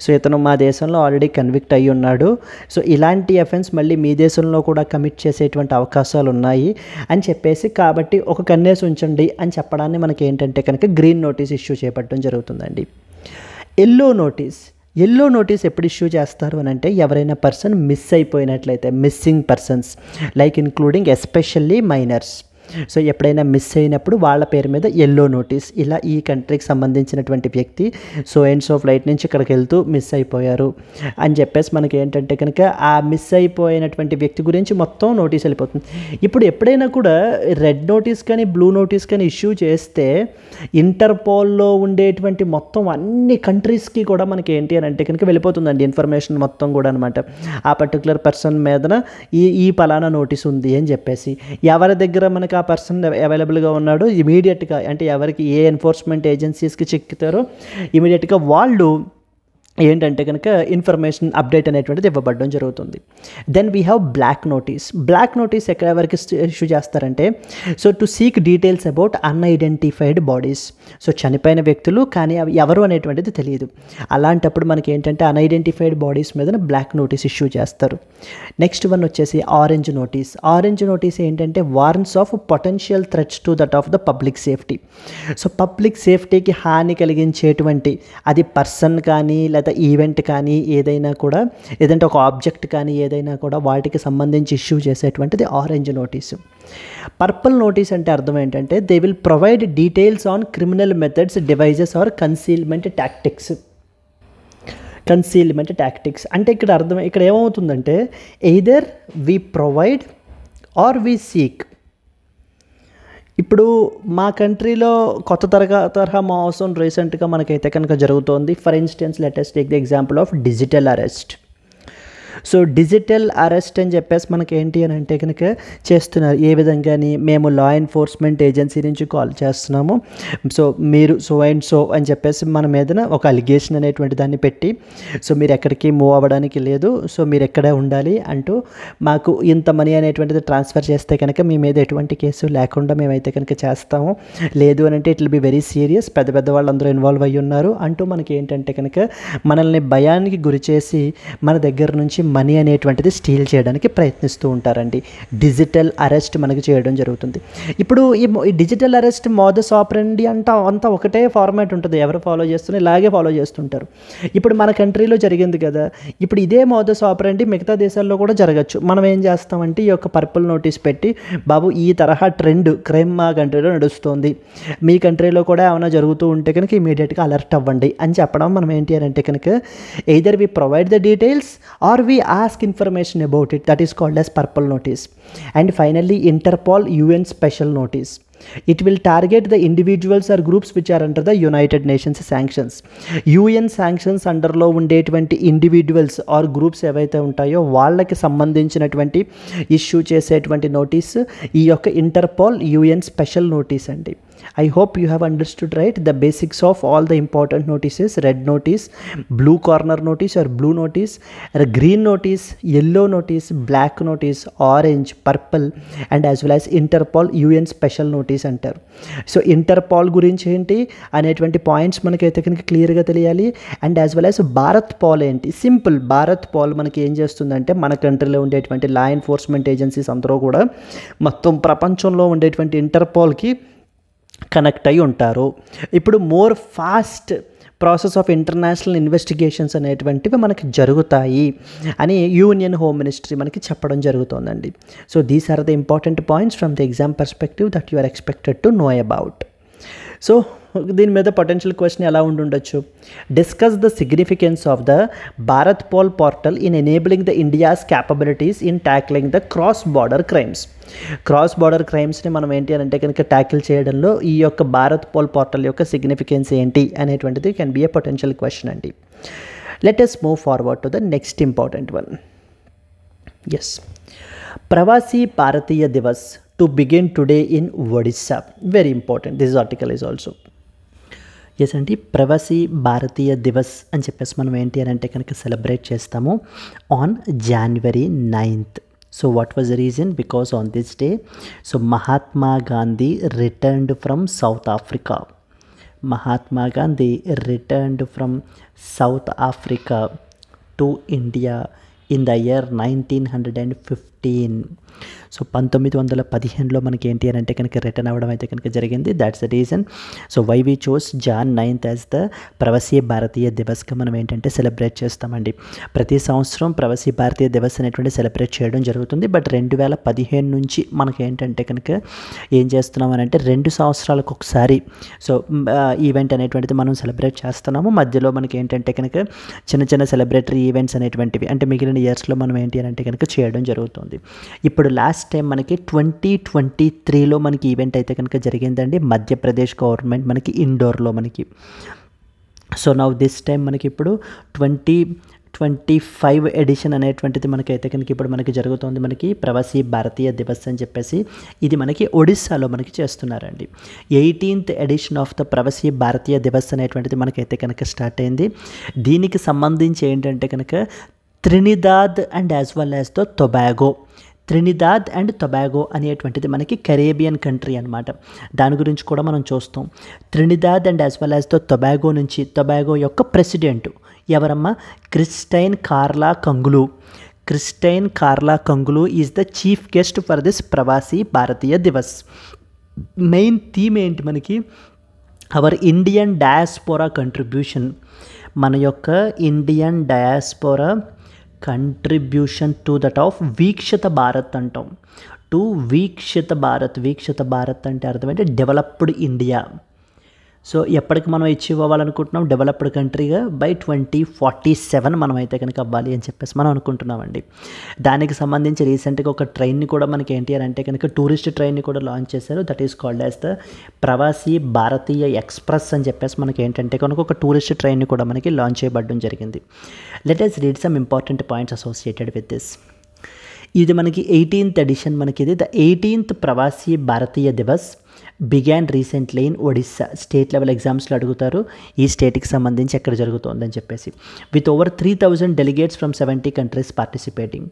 సో ఇతను మా దేశంలో ఆల్రెడీ కన్విక్ట్ అయ్యి ఉన్నాడు, సో ఇలాంటి అఫెన్స్ మళ్ళీ మీ దేశంలో కూడా కమిట్ చేసేటువంటి అవకాశాలు ఉన్నాయి అని చెప్పేసి, కాబట్టి ఒక కన్నేసి ఉంచండి అని చెప్పడాన్ని మనకి ఏంటంటే కనుక గ్రీన్ నోటీస్ ఇష్యూ చేపట్టడం జరుగుతుందండి. ఎల్లో నోటీస్ ఎప్పుడు ఇష్యూ చేస్తారు అని అంటే, ఎవరైనా పర్సన్ మిస్ అయిపోయినట్లయితే, missing persons like including especially minors. So ఎప్పుడైనా మిస్ అయినప్పుడు వాళ్ళ పేరు మీద ఎల్లో నోటీస్, ఇలా ఈ కంట్రీకి సంబంధించినటువంటి వ్యక్తి సో అండ్ సో ఫ్లైట్ నుంచి ఇక్కడికి వెళ్తూ మిస్ అయిపోయారు అని చెప్పేసి మనకి ఏంటంటే కనుక ఆ మిస్ అయిపోయినటువంటి వ్యక్తి గురించి మొత్తం నోటీస్ వెళ్ళిపోతుంది. ఇప్పుడు ఎప్పుడైనా కూడా రెడ్ నోటీస్ కానీ బ్లూ నోటీస్ కానీ ఇష్యూ చేస్తే ఇంటర్పోల్లో ఉండేటువంటి మొత్తం అన్ని కంట్రీస్కి కూడా మనకి ఏంటి అని అంటే కనుక వెళ్ళిపోతుందండి ఇన్ఫర్మేషన్ మొత్తం కూడా అనమాట. ఆ పర్టికులర్ పర్సన్ మీదన ఈ పలానా నోటీస్ ఉంది అని చెప్పేసి, ఎవరి దగ్గర మనకి ఆ పర్సన్ అవైలబుల్గా ఉన్నాడు ఇమీడియట్గా, అంటే ఎవరికి ఏ ఎన్ఫోర్స్మెంట్ ఏజెన్సీస్కి చిక్కుతారో ఇమీడియట్గా వాళ్ళు ఏంటంటే కనుక ఇన్ఫర్మేషన్ అప్డేట్ అనేటువంటిది ఇవ్వబడడం జరుగుతుంది. Then we have black notice ఎక్కడ ఎవరికి ఇష్యూ చేస్తారంటే, so to seek details about unidentified bodies. So చనిపోయిన వ్యక్తులు కానీ అవి ఎవరు అనేటువంటిది తెలియదు. అలాంటప్పుడు మనకి ఏంటంటే అన్ఐడెంటిఫైడ్ బాడీస్ మీద బ్లాక్ నోటీస్ ఇష్యూ చేస్తారు. నెక్స్ట్ వన్ వచ్చేసి ఆరెంజ్ నోటీస్ ఏంటంటే warns of potential threats to that of the public safety. So public సేఫ్టీకి హాని కలిగించేటువంటి అది పర్సన్ కానీ లేదా ఈవెంట్ కానీ ఏదైనా కూడా, ఏదంటే ఒక ఆబ్జెక్ట్ కానీ ఏదైనా కూడా వాటికి సంబంధించి ఇష్యూ చేసేటువంటిది ఆరెంజ్ నోటీసు. పర్పుల్ నోటీస్ అంటే అర్థం ఏంటంటే, they will provide details on criminal methods, devices or concealment tactics అంటే ఇక్కడ ఏమవుతుందంటే, either we provide or we seek. ఇప్పుడు మా కంట్రీలో కొత్త తరహా మోసం రీసెంట్గా మనకైతే కనుక జరుగుతోంది. For instance let us take the example of digital arrest. So digital arrest అని చెప్పేసి మనకి ఏంటి అని అంటే కనుక చేస్తున్నారు. ఏ విధంగాని, మేము లా ఎన్ఫోర్స్మెంట్ ఏజెన్సీ నుంచి కాల్ చేస్తున్నాము, సో మీరు సో అండ్ సో అని చెప్పేసి మన మీదన ఒక అలిగేషన్ అనేటువంటి దాన్ని పెట్టి, సో మీరు ఎక్కడికి మూవ్ అవ్వడానికి లేదు, సో మీరు ఎక్కడే ఉండాలి అంటూ మాకు ఇంత మనీ అనేటువంటిది ట్రాన్స్ఫర్ చేస్తే కనుక మీ మీద ఎటువంటి కేసు లేకుండా మేమైతే కనుక చేస్తాము, లేదు అని అంటే it will be very serious, పెద్ద వాళ్ళందరూ ఇన్వాల్వ్ అయ్యి ఉన్నారు అంటూ మనకి ఏంటంటే కనుక మనల్ని భయానికి గురి చేసి మన దగ్గర నుంచి మనీ అనేటువంటిది స్టీల్ చేయడానికి ప్రయత్నిస్తూ ఉంటారండి. డిజిటల్ అరెస్ట్ మనకి చేయడం జరుగుతుంది. ఇప్పుడు ఈ డిజిటల్ అరెస్ట్ మోడస్ ఆపరెండి అంతా ఒకటే ఫార్మాట్ ఉంటుంది, ఎవరు ఫాలో చేస్తున్నా ఇలాగే ఫాలో చేస్తుంటారు. ఇప్పుడు మన కంట్రీలో జరిగింది కదా, ఇప్పుడు ఇదే మోడస్ ఆపరెండి మిగతా దేశాల్లో కూడా జరగచ్చు. మనం ఏం చేస్తామంటే ఈ యొక్క పర్పుల్ నోటీస్ పెట్టి, బాబు ఈ తరహా ట్రెండ్ క్రైమ్ మా కంట్రీలో నడుస్తుంది, మీ కంట్రీలో కూడా ఏమైనా జరుగుతూ ఉంటే కనుక ఇమీడియట్గా అలర్ట్ అవ్వండి అని చెప్పడం. మనం ఏంటి అని అంటే కనుక either we provide the details or we ask information about it, that is called as purple notice. And finally Interpol UN special notice. It will target the individuals or groups which are under the United Nations sanctions. UN sanctions అండర్లో ఉండేటువంటి ఇండివిజువల్స్ ఆర్ గ్రూప్స్ ఏవైతే ఉంటాయో వాళ్ళకి సంబంధించినటువంటి ఇష్యూ చేసేటువంటి నోటీస్ ఈ యొక్క ఇంటర్పోల్ UN స్పెషల్ నోటీస్ అండి. I hope you have understood, right, the basics of all the important notices: red notice, blue corner notice or blue notice, green notice, yellow notice, black notice, orange, purple, and as well as Interpol UN special notice అంటారు. సో ఇంటర్పాల్ గురించి ఏంటి అనేటువంటి పాయింట్స్ మనకైతే కనుక క్లియర్గా తెలియాలి. And as well as Bharatpol ఏంటి, సింపుల్. భారత్ పాల్ మనకి ఏం చేస్తుందంటే మన కంట్రీలో ఉండేటువంటి లా ఎన్ఫోర్స్మెంట్ ఏజెన్సీస్ అందరూ కూడా మొత్తం ప్రపంచంలో ఉండేటువంటి ఇంటర్పాల్కి కనెక్ట్ అయి ఉంటారు. ఇప్పుడు more fast process of international investigations అనేటువంటివి మనకి జరుగుతాయి అని యూనియన్ హోమ్ మినిస్ట్రీ మనకి చెప్పడం జరుగుతుందండి. So these are the important points from the exam perspective that you are expected to know about. So దీని మీద పొటెన్షియల్ క్వశ్చన్ ఎలా ఉండొచ్చు? Discuss the significance of the Bharatpol portal in enabling the India's capabilities in tackling the cross border crimes. Cross border క్రైమ్స్ని మనం ఏంటి అని అంటే కనుక ట్యాకిల్ చేయడంలో ఈ యొక్క భారత్ పోల్ పోర్టల్ యొక్క సిగ్నిఫికెన్స్ ఏంటి అనేటువంటిది can be a potential question అండి. Let us move forward to the next important one. Yes, Pravasi Bharatiya Divas to begin today in Odisha. Very important. This article is also. Yes అండి, ప్రవాసీ భారతీయ దివస్ అని చెప్పేసి మనం ఏంటి అని అంటే కనుక సెలబ్రేట్ చేస్తాము on January 9th. So what was the reason? Because on this day so Mahatma Gandhi returned from South Africa. Mahatma Gandhi returned from South Africa to India in the year 1915. So 1915లో మనకి ఏంటి అని అంటే కనుక రిటర్న్ అవ్వడం అయితే కనుక జరిగింది. That's the reason. So why we chose Jan 9th as the Pravasi Bharatiya దివస్గా మనం ఏంటంటే సెలబ్రేట్ చేస్తామండి. ప్రతి సంవత్సరం ప్రవాసీ భారతీయ దివస్ అనేటువంటి సెలబ్రేట్ చేయడం జరుగుతుంది. బట్ 2015 నుంచి మనకి ఏంటంటే కనుక ఏం చేస్తున్నాం అని అంటే 2 సంవత్సరాలకు ఒకసారి సో ఈవెంట్ అనేటువంటిది మనం సెలబ్రేట్ చేస్తున్నాము. మధ్యలో మనకి ఏంటంటే కనుక చిన్న చిన్న సెలబ్రేటరీ ఈవెంట్స్ అనేటువంటివి అంటే మిగిలిన ఇయర్స్లో మనం ఏంటి అని అంటే కనుక చేయడం జరుగుతుంది. ఇప్పుడు లాస్ట్ టైం మనకి 2023లో మనకి ఈవెంట్ అయితే కనుక జరిగిందండి. మధ్యప్రదేశ్ గవర్నమెంట్ మనకి ఇండోర్లో మనకి. సో నౌ దిస్ టైం మనకి ఇప్పుడు 2025 ఎడిషన్ అనేటువంటిది మనకైతే కనుక ఇప్పుడు మనకి జరుగుతుంది. మనకి ప్రవాసీ భారతీయ దివస్ అని చెప్పేసి ఇది మనకి ఒడిస్సాలో మనకి చేస్తున్నారండి. 18th edition of the Pravasi Bharatiya Divas అనేటువంటిది మనకైతే కనుక స్టార్ట్ అయింది. దీనికి సంబంధించి ఏంటంటే కనుక Trinidad and as well as the Tobago. Trinidad and Tobago అనేటువంటిది మనకి కరేబియన్ కంట్రీ అనమాట. దాని గురించి కూడా మనం చూస్తాం. Trinidad and as well as the Tobago నుంచి టొబాగో యొక్క ప్రెసిడెంట్ ఎవరమ్మా? Christine Carla Kangaloo. Christine Carla Kangaloo is the chief guest for this Pravasi Bharatiya Divas. Main theme ఏంటి మనకి? Our Indian diaspora contribution. మన యొక్క Indian diaspora contribution to that of Viksit Bharat అంటాం. టు వీక్షిత భారత్. వీక్షిత భారత్ అంటే అర్థం ఏంటి? Developed India. సో ఎప్పటికి మనం అచీవ్ అవ్వాలనుకుంటున్నాం? డెవలప్డ్ కంట్రీగా బై 2047 మనం అయితే కనుక అవ్వాలి అని చెప్పేసి మనం అనుకుంటున్నామండి. దానికి సంబంధించి రీసెంట్గా ఒక ట్రైన్ని కూడా మనకి ఏంటి అని అంటే కనుక టూరిస్ట్ ట్రైన్ని కూడా లాంచ్ చేశారు. That is called as the Pravasi Bharatiya express అని చెప్పేసి మనకి ఏంటంటే కనుక ఒక టూరిస్ట్ ట్రైన్ని కూడా మనకి లాంచ్ చేయబడడం జరిగింది. Let us read some important points associated with this. ఇది మనకి 18th ఎడిషన్ మనకి ఇది. The 18th Pravasi Bharatiya Divas began recently in Odisha. State level ఎగ్జామ్స్లో అడుగుతారు ఈ స్టేట్కి సంబంధించి ఎక్కడ జరుగుతుందని చెప్పేసి. With over 3000 delegates from 70 countries participating.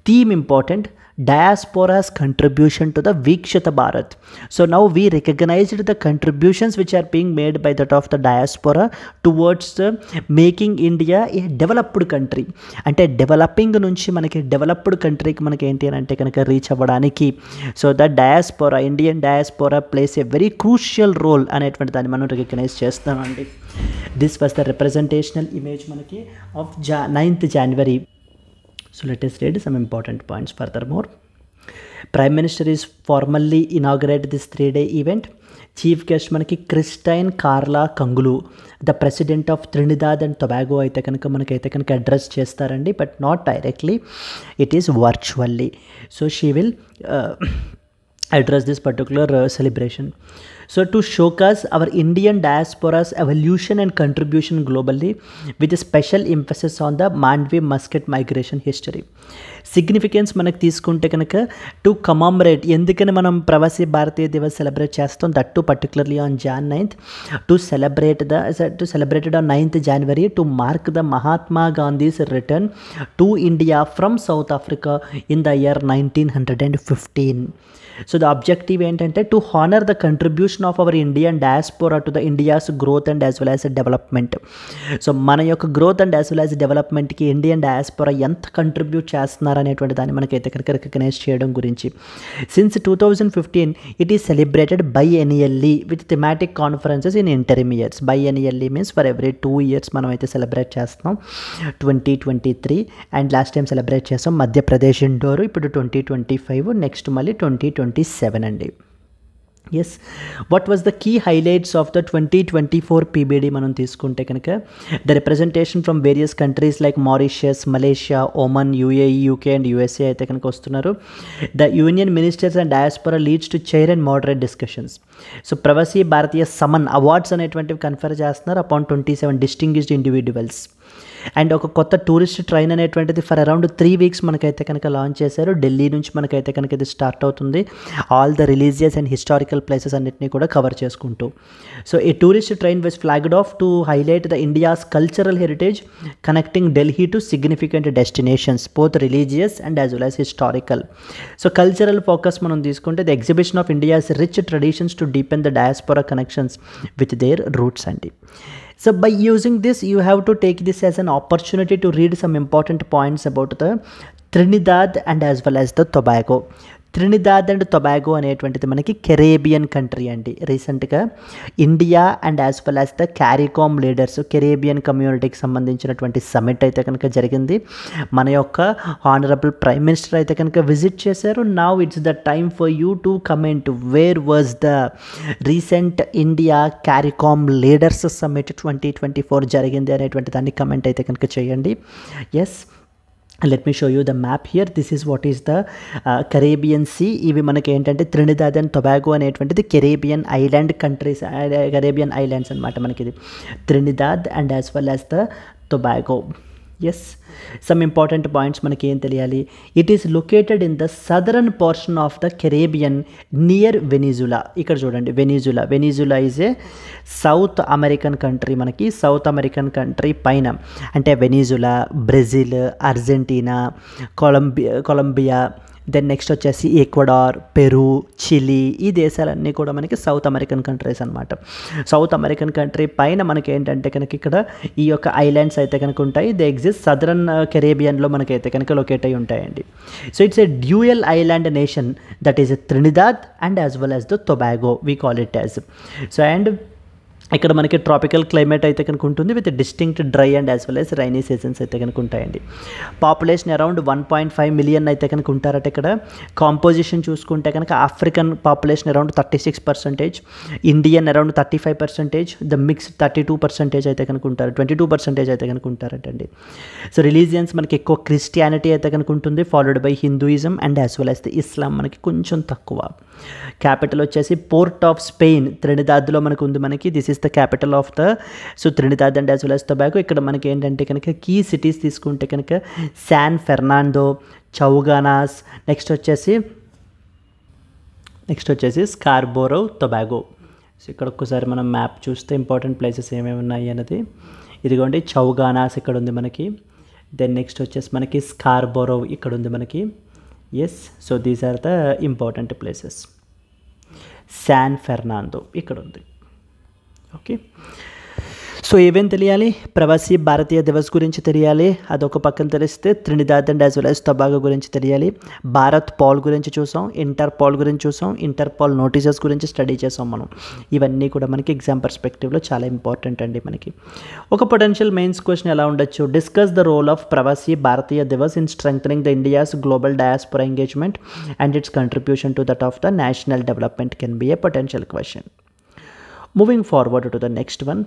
Theme important, diaspora's contribution to the Vikshita Bharat. So now we recognized the contributions which are being made by that of the diaspora towards making India a developed country. అంటే డెవలపింగ్ నుంచి మనకి డెవలప్డ్ కంట్రీకి మనకి ఏంటి అని అంటే కనుక రీచ్ అవ్వడానికి so the diaspora, Indian diaspora plays a very crucial role అనేటువంటి దాన్ని మనం రికగ్నైజ్ చేస్తామండి. This was the representational image మనకి of 9th January. So let us read some important points furthermore. Prime Minister is formally inaugurated this 3-day event. Chief guest మనకి Christine Carla Kangaloo, the president of Trinidad and Tobago అయితే కనుక మనకైతే కనుక అడ్రస్ చేస్తారండి. But not directly, it is virtually. So she will address this particular celebration. So to showcase our Indian diaspora's evolution and contribution globally with a special emphasis on the Mandvi Muscat migration history. Significance మనకు తీసుకుంటే కనుక టు కమామరేట్, ఎందుకని మనం ప్రవాసీ భారతీయ దివస్ సెలబ్రేట్ చేస్తాం, that to particularly on Jan 9th to celebrated on 9th January to mark the Mahatma Gandhi's return to India from South Africa in the year 1915. So the objective ఏంటంటే to honour the contribution of our Indian diaspora to the India's growth and as well as development. So మన యొక్క growth and as well as డెవలప్మెంట్కి ఇండియన్ డయాస్పోరా ఎంత కంట్రిబ్యూట్ చేస్తున్నారు అనేటువంటి దాన్ని మనకైతే కనుక రికగ్నైజ్ చేయడం గురించి. Since 2015 it is celebrated biennially with thematic conferences in interim years. Biennially means for every 2 years మనం అయితే సెలబ్రేట్ చేస్తున్నాం. 2023 అండ్ లాస్ట్ టైం సెలబ్రేట్ చేస్తాం మధ్యప్రదేశ్ ఇండోర్, ఇప్పుడు 2025, నెక్స్ట్ మళ్ళీ 2027 అండి. Yes, what was the key highlights of the 2024 PBD మనం తీసుకుంటే కనుక the representation from various countries like Mauritius, Malaysia, Oman, UAE, UK అండ్ USA అయితే కనుక వస్తున్నారు. The union ministers and diaspora leads to chair and moderate discussions. So Pravasi Bharatiya Samman awards అనేటువంటివి కన్ఫర్ చేస్తున్నారు అపాన్ 27 డిస్టింగ్విష్డ్ ఇండివిజువల్స్. అండ్ ఒక కొత్త టూరిస్ట్ ట్రైన్ అనేటువంటిది ఫర్ అరౌండ్ 3 weeks మనకైతే కనుక లాంచ్ చేశారు. ఢిల్లీ నుంచి మనకైతే కనుక ఇది స్టార్ట్ అవుతుంది. All the religious and historical places అన్నింటినీ కూడా కవర్ చేసుకుంటూ. So A tourist train was flagged off to highlight the India's cultural heritage connecting Delhi to significant destinations both religious and as well as historical. So cultural focus మనం తీసుకుంటే the exhibition of India's rich traditions to deepen the diaspora connections with their roots అండి. So by using this, you have to take this as an opportunity to read some important points about the Trinidad and as well as the Tobago. Trinidad and Tobago అనేటువంటిది మనకి కెరేబియన్ కంట్రీ అండి. రీసెంట్గా India and as well as the CARICOM leaders Caribbean కమ్యూనిటీకి సంబంధించినటువంటి సమిట్ అయితే కనుక జరిగింది. మన యొక్క హానరబుల్ ప్రైమ్ మినిస్టర్ అయితే కనుక విజిట్ చేశారు. Now it's the time for you to comment where was the recent India CARICOM leaders summit 2024 జరిగింది అనేటువంటి దాన్ని కమెంట్ అయితే కనుక చేయండి. Yes, let me show you the map here. This is what is the Caribbean Sea. ఇవి మనకి ఏంటంటే ట్రినిదాద్ అండ్ టొబాగో అనేటువంటిది Caribbean island countries, Caribbean islands అనమాట మనకి ఇది Trinidad and as well as the Tobago. Yes, some important points మనకి ఏం తెలియాలి. It is located in the southern portion of the Caribbean near Venezuela. ఇక్కడ చూడండి Venezuela is a South American country. మనకి సౌత్ అమెరికన్ కంట్రీ పైన అంటే Venezuela, Brazil, Argentina, Colombia, then next వచ్చేసి ఈక్వడార్, పెరు, చిలీ, ఈ దేశాలన్నీ కూడా మనకి సౌత్ అమెరికన్ కంట్రీస్ అనమాట. సౌత్ అమెరికన్ కంట్రీ పైన మనకి ఏంటంటే కనుక ఇక్కడ ఈ యొక్క ఐలాండ్స్ అయితే కనుక ఉంటాయి. దే ఎగ్జిస్ట్ సదరన్ కెరేబియన్లో మనకైతే కనుక లొకేట్ అయి ఉంటాయండి. So it's a dual island nation that is Trinidad and as well as the Tobago we call it as. So and ఇక్కడ మనకి ట్రాపికల్ క్లైమేట్ అయితే కనుక ఉంటుంది with distinct dry and as well as rainy seasons అయితే కనుక ఉంటాయండి. పాపులేషన్ అరౌండ్ 1.5 million అయితే కనుక ఉంటారట. ఇక్కడ కాంపోజిషన్ చూసుకుంటే కనుక African population around 36%, Indian around 35%, the mix 32% అయితే కనుక ఉంటారు, 22% అయితే కనుక ఉంటారటండి. సో రిలీజియన్స్ మనకి ఎక్కువ క్రిస్టియానిటీ అయితే కనుక ఉంటుంది, followed by Hinduism and as well as the Islam మనకి కొంచెం తక్కువ. క్యాపిటల్ వచ్చేసి పోర్ట్ ఆఫ్ స్పెయిన్ ట్రినిదాద్లో మనకు ఉంది. మనకి this is the capital of the so Trinidad and as well as Tobago. ఇక్కడ మనకి ఏంటంటే కనుక కీ సిటీస్ తీసుకుంటే కనుక శాన్ ఫెర్నాండో, చౌగానాస్, నెక్స్ట్ వచ్చేసి స్కార్బోరో, టొబాగో. సో ఇక్కడ ఒక్కసారి మనం మ్యాప్ చూస్తే ఇంపార్టెంట్ ప్లేసెస్ ఏమేమి ఉన్నాయి అన్నది ఇదిగోండి. చౌగానాస్ ఇక్కడ ఉంది మనకి, దెన్ నెక్స్ట్ వచ్చేసి మనకి స్కార్బోరో ఇక్కడ ఉంది మనకి. Yes, so these are the important places. San Fernando ఇక్కడ ఉంది. ఓకే, సో ఏమేం తెలియాలి? ప్రవాసీ భారతీయ దివస్ గురించి తెలియాలి, అదొక పక్కన తెలిస్తే Trinidad and as well as Tobago గురించి తెలియాలి. భారత్ పాల్ గురించి చూసాం, ఇంటర్పాల్ గురించి చూసాం, ఇంటర్పాల్ నోటీసెస్ గురించి స్టడీ చేసాం మనం. ఇవన్నీ కూడా మనకి ఎగ్జామ్ పర్స్పెక్టివ్లో చాలా ఇంపార్టెంట్ అండి. మనకి ఒక పొటెన్షియల్ మెయిన్స్ క్వశ్చన్ ఎలా ఉండొచ్చు? Discuss the role of Pravasi Bharatiya Divas in strengthening the India's global diaspora engagement and its contribution to that of the national development can be a potential question. Moving forward to the next one.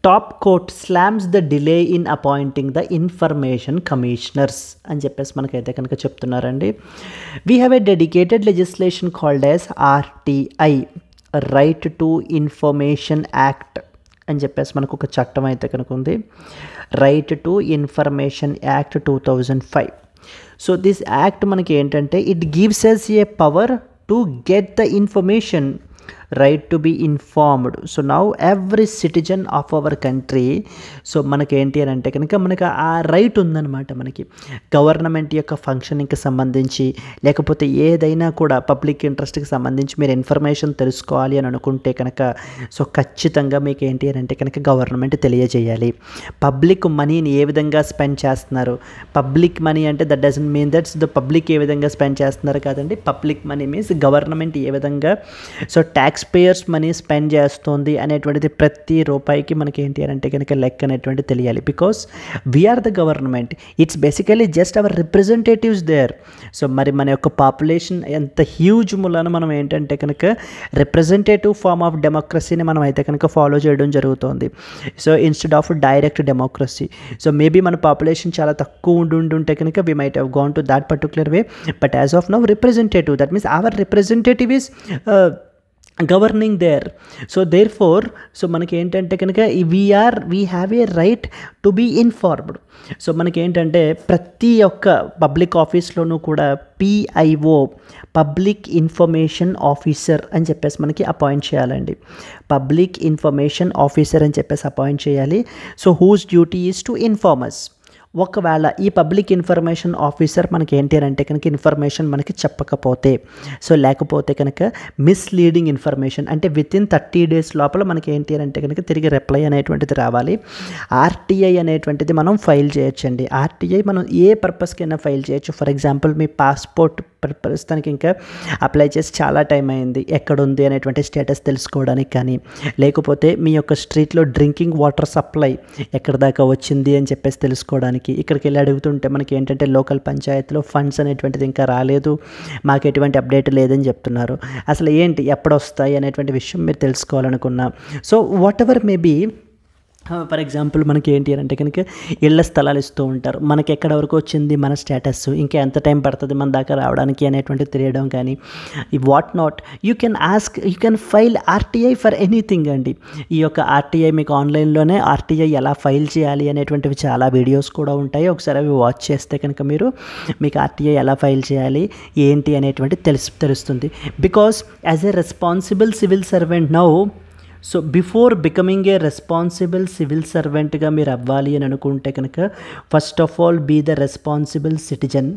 Top court slams the delay in appointing the information commissioners అని చెప్పేసి మనకైతే కనుక చెప్తున్నారండి. We have a dedicated legislation called as RTI. Right to information act అని చెప్పేసి మనకు ఒక చట్టం అయితే కనుక ఉంది, right to information act 2005. So this act మనకి ఏంటంటే it gives us a power to get the information, right to be informed. So now every citizen of our country, so మనకి ఏంటి అని అంటే కనుక మనకి ఆ రైట్ ఉందన్నమాట. మనకి గవర్నమెంట్ యొక్క ఫంక్షనింగ్కి సంబంధించి లేకపోతే ఏదైనా కూడా పబ్లిక్ ఇంట్రెస్ట్కి సంబంధించి మీరు ఇన్ఫర్మేషన్ తెలుసుకోవాలి అని అనుకుంటే కనుక సో ఖచ్చితంగా మీకు ఏంటి అని అంటే కనుక గవర్నమెంట్ తెలియజేయాలి. పబ్లిక్ మనీని ఏ విధంగా స్పెండ్ చేస్తున్నారు, పబ్లిక్ మనీ అంటే that doesn't mean that's the public ఏ విధంగా స్పెండ్ చేస్తున్నారు కాదండి, పబ్లిక్ మనీ మీన్స్ గవర్నమెంట్ ఏ విధంగా so tax payers money spend చేస్తుంది అనేటువంటిది ప్రతి రూపాయికి మనకి ఏంటి అని అంటే కనుక లెక్క అనేటువంటి తెలియాలి. Because we are the government, it's basically just our representatives there. So మరి మన యొక్క పాపులేషన్ ఎంత హ్యూజ్ మూలాన మనం ఏంటంటే కనుక రిప్రజెంటేటివ్ ఫార్మ్ ఆఫ్ డెమోక్రసీని మనం అయితే కనుక ఫాలో చేయడం జరుగుతుంది. So instead of direct democracy, so maybe మన పాపులేషన్ చాలా తక్కువ ఉంటే కనుక we might have gone to that particular way, but as of now representative, that means our representative is governing there. So therefore so మనకి ఏంటంటే కనుక we have a right to be informed. So మనకి ఏంటంటే ప్రతి ఒక్క పబ్లిక్ ఆఫీస్లోనూ కూడా PIO, పబ్లిక్ ఇన్ఫర్మేషన్ ఆఫీసర్ అని చెప్పేసి మనకి అపాయింట్ చేయాలండి. పబ్లిక్ ఇన్ఫర్మేషన్ ఆఫీసర్ అని చెప్పేసి అపాయింట్ చేయాలి. So whose duty is to inform us. ఒకవేళ ఈ పబ్లిక్ ఇన్ఫర్మేషన్ ఆఫీసర్ మనకి ఏంటి అని అంటే కనుక ఇన్ఫర్మేషన్ మనకి చెప్పకపోతే, సో లేకపోతే కనుక మిస్లీడింగ్ ఇన్ఫర్మేషన్ అంటే వితిన్ 30 days లోపల మనకి ఏంటి అని అంటే కనుక తిరిగి రిప్లై అనేటువంటిది రావాలి. RTI అనేటువంటిది మనం ఫైల్ చేయొచ్చండి. RTI మనం ఏ పర్పస్కైనా ఫైల్ చేయొచ్చు. ఫర్ ఎగ్జాంపుల్ మీ పాస్పోర్ట్ ప్రస్తుతానికి ఇంకా అప్లై చేసి చాలా టైం అయింది, ఎక్కడుంది అనేటువంటి స్టేటస్ తెలుసుకోవడానికి కానీ, లేకపోతే మీ యొక్క స్ట్రీట్లో డ్రింకింగ్ వాటర్ సప్లై ఎక్కడ దాకా వచ్చింది అని చెప్పేసి తెలుసుకోవడానికి, ఇక్కడికి వెళ్ళి అడుగుతుంటే మనకి ఏంటంటే లోకల్ పంచాయతీలో ఫండ్స్ అనేటువంటిది ఇంకా రాలేదు, మాకు ఎటువంటి అప్డేట్ లేదని చెప్తున్నారు. అసలు ఏంటి ఎప్పుడు వస్తాయి అనేటువంటి విషయం మీరు తెలుసుకోవాలనుకున్నా, so whatever maybe for example మనకి ఏంటి అని అంటే కనుక ఇళ్ల స్థలాలు ఇస్తూ ఉంటారు, మనకి ఎక్కడ వరకు వచ్చింది మన స్టేటస్, ఇంకా ఎంత టైం పడుతుంది మన దాకా రావడానికి అనేటువంటి తెలియడం కానీ, what not you can ask, you can file RTI for anything అండి. ఈ యొక్క RTI మీకు ఆన్లైన్లోనే RTI ఎలా ఫైల్ చేయాలి అనేటువంటివి చాలా వీడియోస్ కూడా ఉంటాయి. ఒకసారి అవి వాచ్ చేస్తే కనుక మీకు RTI ఎలా ఫైల్ చేయాలి ఏంటి అనేటువంటి తెలుస్తుంది. Because as a responsible civil servant now, so before becoming a responsible civil సర్వెంట్గా మీరు అవ్వాలి అని అనుకుంటే కనుక first of all be the responsible citizen.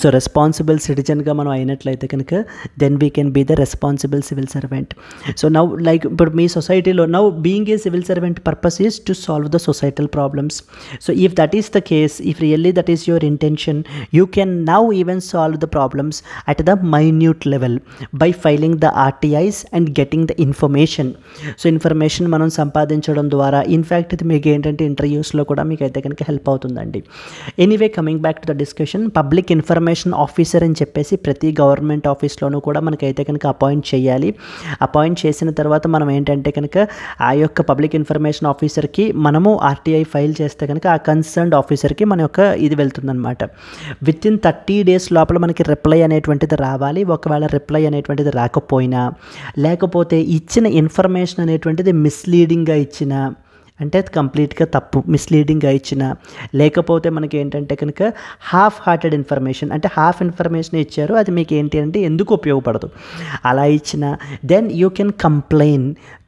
So responsible సిటిజన్గా మనం అయినట్లయితే కనుక then we can be the responsible civil servant. So now like ఇప్పుడు మీ సొసైటీలో now being a civil servant purpose is to solve the societal problems. So if that is the case, if really that is your intention, you can now even solve the problems at the minute level by filing the RTIs and getting the information. So information మనం సంపాదించడం ద్వారా ఇన్ఫ్యాక్ట్ ఇది మీకు ఏంటంటే ఇంటర్వ్యూస్లో కూడా మీకు అయితే కనుక హెల్ప్ అవుతుందండి. Anyway coming back to the discussion, public information officer అని చెప్పేసి ప్రతి గవర్నమెంట్ ఆఫీస్లోనూ కూడా మనకైతే కనుక అపాయింట్ చేయాలి. అపాయింట్ చేసిన తర్వాత మనం ఏంటంటే కనుక ఆ యొక్క పబ్లిక్ ఇన్ఫర్మేషన్ ఆఫీసర్కి మనము RTI ఫైల్ చేస్తే కనుక ఆ కన్సర్న్డ్ ఆఫీసర్కి మన యొక్క ఇది వెళ్తుందన్నమాట. వితిన్ 30 days లోపల మనకి రిప్లై అనేటువంటిది రావాలి. ఒకవేళ రిప్లై అనేటువంటిది రాకపోయినా, లేకపోతే ఇచ్చిన ఇన్ఫర్మేషన్ అనేటువంటిది మిస్లీడింగ్గా ఇచ్చిన, అంటే అది కంప్లీట్గా తప్పు, మిస్లీడింగ్గా ఇచ్చిన, లేకపోతే మనకి ఏంటంటే కనుక హాఫ్ హార్టెడ్ ఇన్ఫర్మేషన్ అంటే హాఫ్ ఇన్ఫర్మేషన్ ఇచ్చారు, అది మీకు ఏంటి అంటే ఎందుకు ఉపయోగపడదు అలా ఇచ్చిన, then you can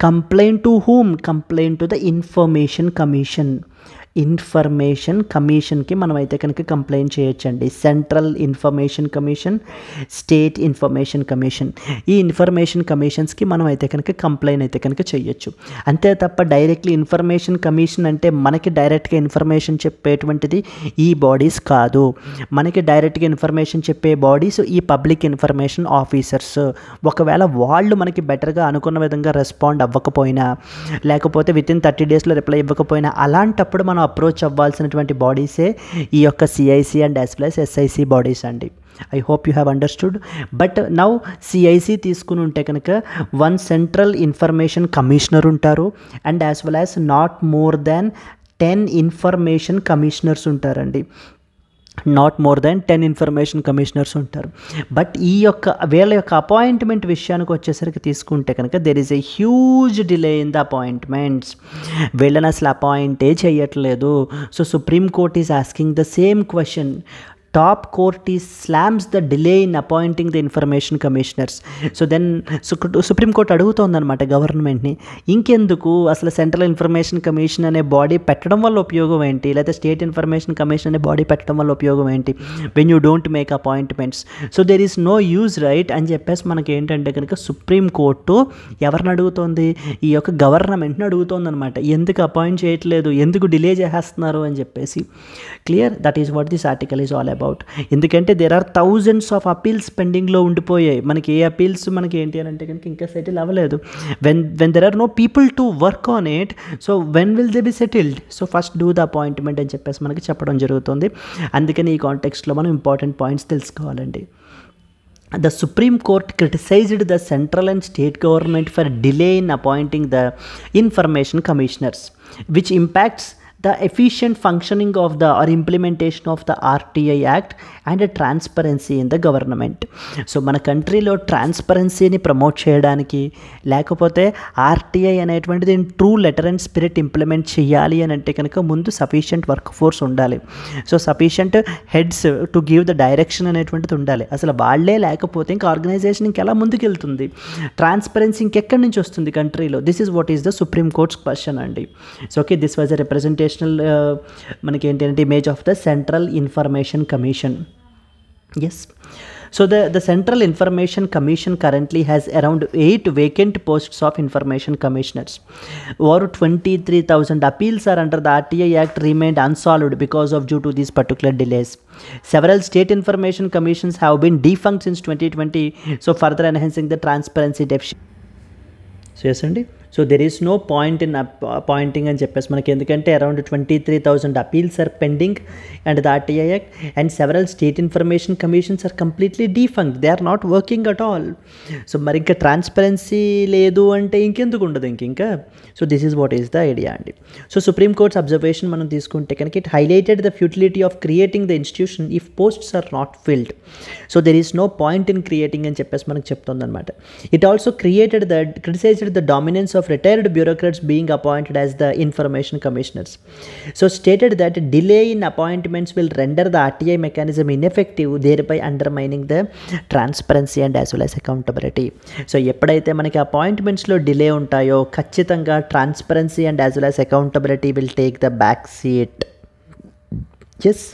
complaint to whom, complaint to the information కమిషన్కి మనం అయితే కనుక కంప్లైంట్ చేయొచ్చండి. Central information commission, state information commission, ఈ ఇన్ఫర్మేషన్ కమిషన్స్కి మనం అయితే కనుక కంప్లైంట్ అయితే కనుక చేయొచ్చు. అంతే తప్ప డైరెక్ట్లీ ఇన్ఫర్మేషన్ కమిషన్ అంటే మనకి డైరెక్ట్గా ఇన్ఫర్మేషన్ చెప్పేటువంటిది ఈ బాడీస్ కాదు. మనకి డైరెక్ట్గా ఇన్ఫర్మేషన్ చెప్పే బాడీస్ ఈ పబ్లిక్ ఇన్ఫర్మేషన్ ఆఫీసర్స్. ఒకవేళ వాళ్ళు మనకి బెటర్గా అనుకున్న విధంగా రెస్పాండ్ అవ్వకపోయినా, లేకపోతే వితిన్ 30 days రిప్లై ఇవ్వకపోయినా, అలాంటప్పుడు మనం అప్రోచ్ అవ్వాల్సినటువంటి బాడీసే ఈ యొక్క CIC and as well as SIC bodies అండి. I hope you have understood. But now CIC తీసుకుని ఉంటే కనుక 1 సెంట్రల్ ఇన్ఫర్మేషన్ కమిషనర్ ఉంటారు and as well as not more than 10 information commissioners ఉంటారండి. Not more than 10 information commissioners ఉంటారు. బట్ వీళ్ళ యొక్క అపాయింట్మెంట్ విషయానికి వచ్చేసరికి తీసుకుంటే కనుక there is a huge delay in the appointments. వీళ్ళని అసలు అపాయింటే చేయట్లేదు. So supreme court is asking the same question. Top court slams the delay in appointing the information commissioners. So then supreme court అడుగుతోందనమాట గవర్నమెంట్ని, ఇంకెందుకు అసలు సెంట్రల్ ఇన్ఫర్మేషన్ కమిషన్ అనే బాడీ పెట్టడం వల్ల ఉపయోగం ఏంటి, లేదా స్టేట్ ఇన్ఫర్మేషన్ కమిషన్ అనే బాడీ పెట్టడం వల్ల ఉపయోగం ఏంటి when you don't make appointments. So there is no use right అని చెప్పేసి మనకి ఏంటంటే కనుక సుప్రీం కోర్టు ఎవరిని అడుగుతోంది, ఈ యొక్క గవర్నమెంట్ని అడుగుతోంది అనమాట. ఎందుకు అపాయింట్ చేయట్లేదు, ఎందుకు డిలే చేసేస్తున్నారు అని చెప్పేసి. Clear, that is what this article is all about. ఎందుకంటే there are thousands of appeals పెండింగ్లో ఉండిపోయాయి. మనకి ఏ అపీల్స్ మనకి ఏంటి అని అంటే కనుక ఇంకా సెటిల్ అవ్వలేదు. When there are no people to work on it, so when will they be settled. So first do the appointment అని చెప్పేసి మనకి చెప్పడం జరుగుతుంది. అందుకని ఈ కాంటెక్స్ట్లో మనం ఇంపార్టెంట్ పాయింట్స్ తెలుసుకోవాలండి. The Supreme Court criticized the central and state government for delay in appointing the information commissioners, which impacts the efficient functioning of the or implementation of the RTI Act and a transparency in the government. So మన కంట్రీలో ట్రాన్స్పరెన్సీని ప్రమోట్ చేయడానికి, లేకపోతే ఆర్టీఐ అనేటువంటిది in true letter and spirit implement చేయాలి అని అంటే కనుక ముందు సఫిషియంట్ వర్క్ ఫోర్స్ ఉండాలి. So sufficient heads to give the direction అనేటువంటిది ఉండాలి. అసలు వాళ్ళే లేకపోతే ఇంకా ఆర్గనైజేషన్ ఇంకెలా ముందుకెళ్తుంది, ట్రాన్స్పరెన్సీ ఇంకెక్కడి నుంచి వస్తుంది కంట్రీలో. This is what is the supreme court's question అండి. So okay, this was a representation మనకి ఏంటంటే image of the central information commission. Yes, so the Central Information Commission currently has around 8 vacant posts of information commissioners. Over 23,000 appeals are under the RTI Act remained unsolved because of due to these particular delays. Several state information commissions have been defunct since 2020, so further enhancing the transparency deficit. So yes అండి, so there is no point in appointing అని చెప్పేసి మనకి, ఎందుకంటే around 23,000 appeals are pending and the RTI act and several state information commissions are completely defunct, they are not working at all. So మరి ఇంకా ట్రాన్స్పరెన్సీ లేదు అంటే ఇంకెందుకు ఉండదు ఇంకా. So this is what is the idea అండి. సో సుప్రీం కోర్ట్స్ అబ్జర్వేషన్ మనం తీసుకుంటే కనుక it highlighted the futility of creating the institution if posts are not filled. So there is no point in creating అని చెప్పేసి మనకు చెప్తుంది అనమాట. It also criticised the dominance of retired bureaucrats being appointed as the information commissioners. So stated that delay in appointments will render the RTI mechanism ineffective, thereby undermining the transparency and as well as accountability. So ఎప్పుడైతే మనకి అపాయింట్మెంట్స్లో డిలే ఉంటాయో ఖచ్చితంగా transparency and as well as accountability will take the back seat. Yes,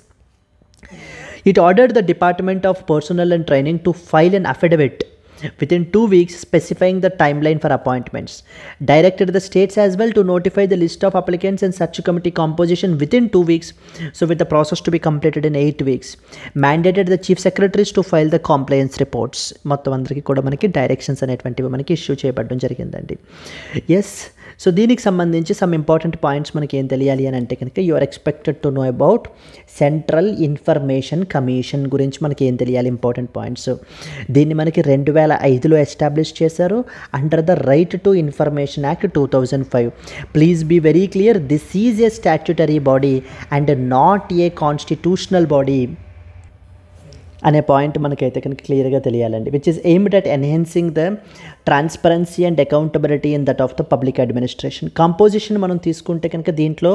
it ordered the Department of Personnel and Training to file an affidavit within 2 weeks specifying the timeline for appointments, directed the states as well to notify the list of applicants and such committee composition within 2 weeks, so with the process to be completed in 8 weeks, mandated the chief secretaries to file the compliance reports. మొత్తం అందరికీ కూడా మనకి డైరెక్షన్స్ అనేటువంటివి మనకి ఇష్యూ చేయబడడం జరిగిందండి. ఎస్, సో దీనికి సంబంధించి సమ్ ఇంపార్టెంట్ పాయింట్స్ మనకి ఏం తెలియాలి అని అంటే కనుక you are expected to know about central information commission గురించి మనకి ఏం తెలియాలి ఇంపార్టెంట్ పాయింట్స్. దీన్ని మనకి 2005లో ఎస్టాబ్లిష్ చేశారు under the right to information act 2005. Please be very clear, this is a statutory body and not a constitutional body అనే పాయింట్ మనకైతే కనుక క్లియర్గా తెలియాలండి. Which is aimed at enhancing the transparency and accountability in that of the public administration. Composition మనం తీసుకుంటే కనుక దీంట్లో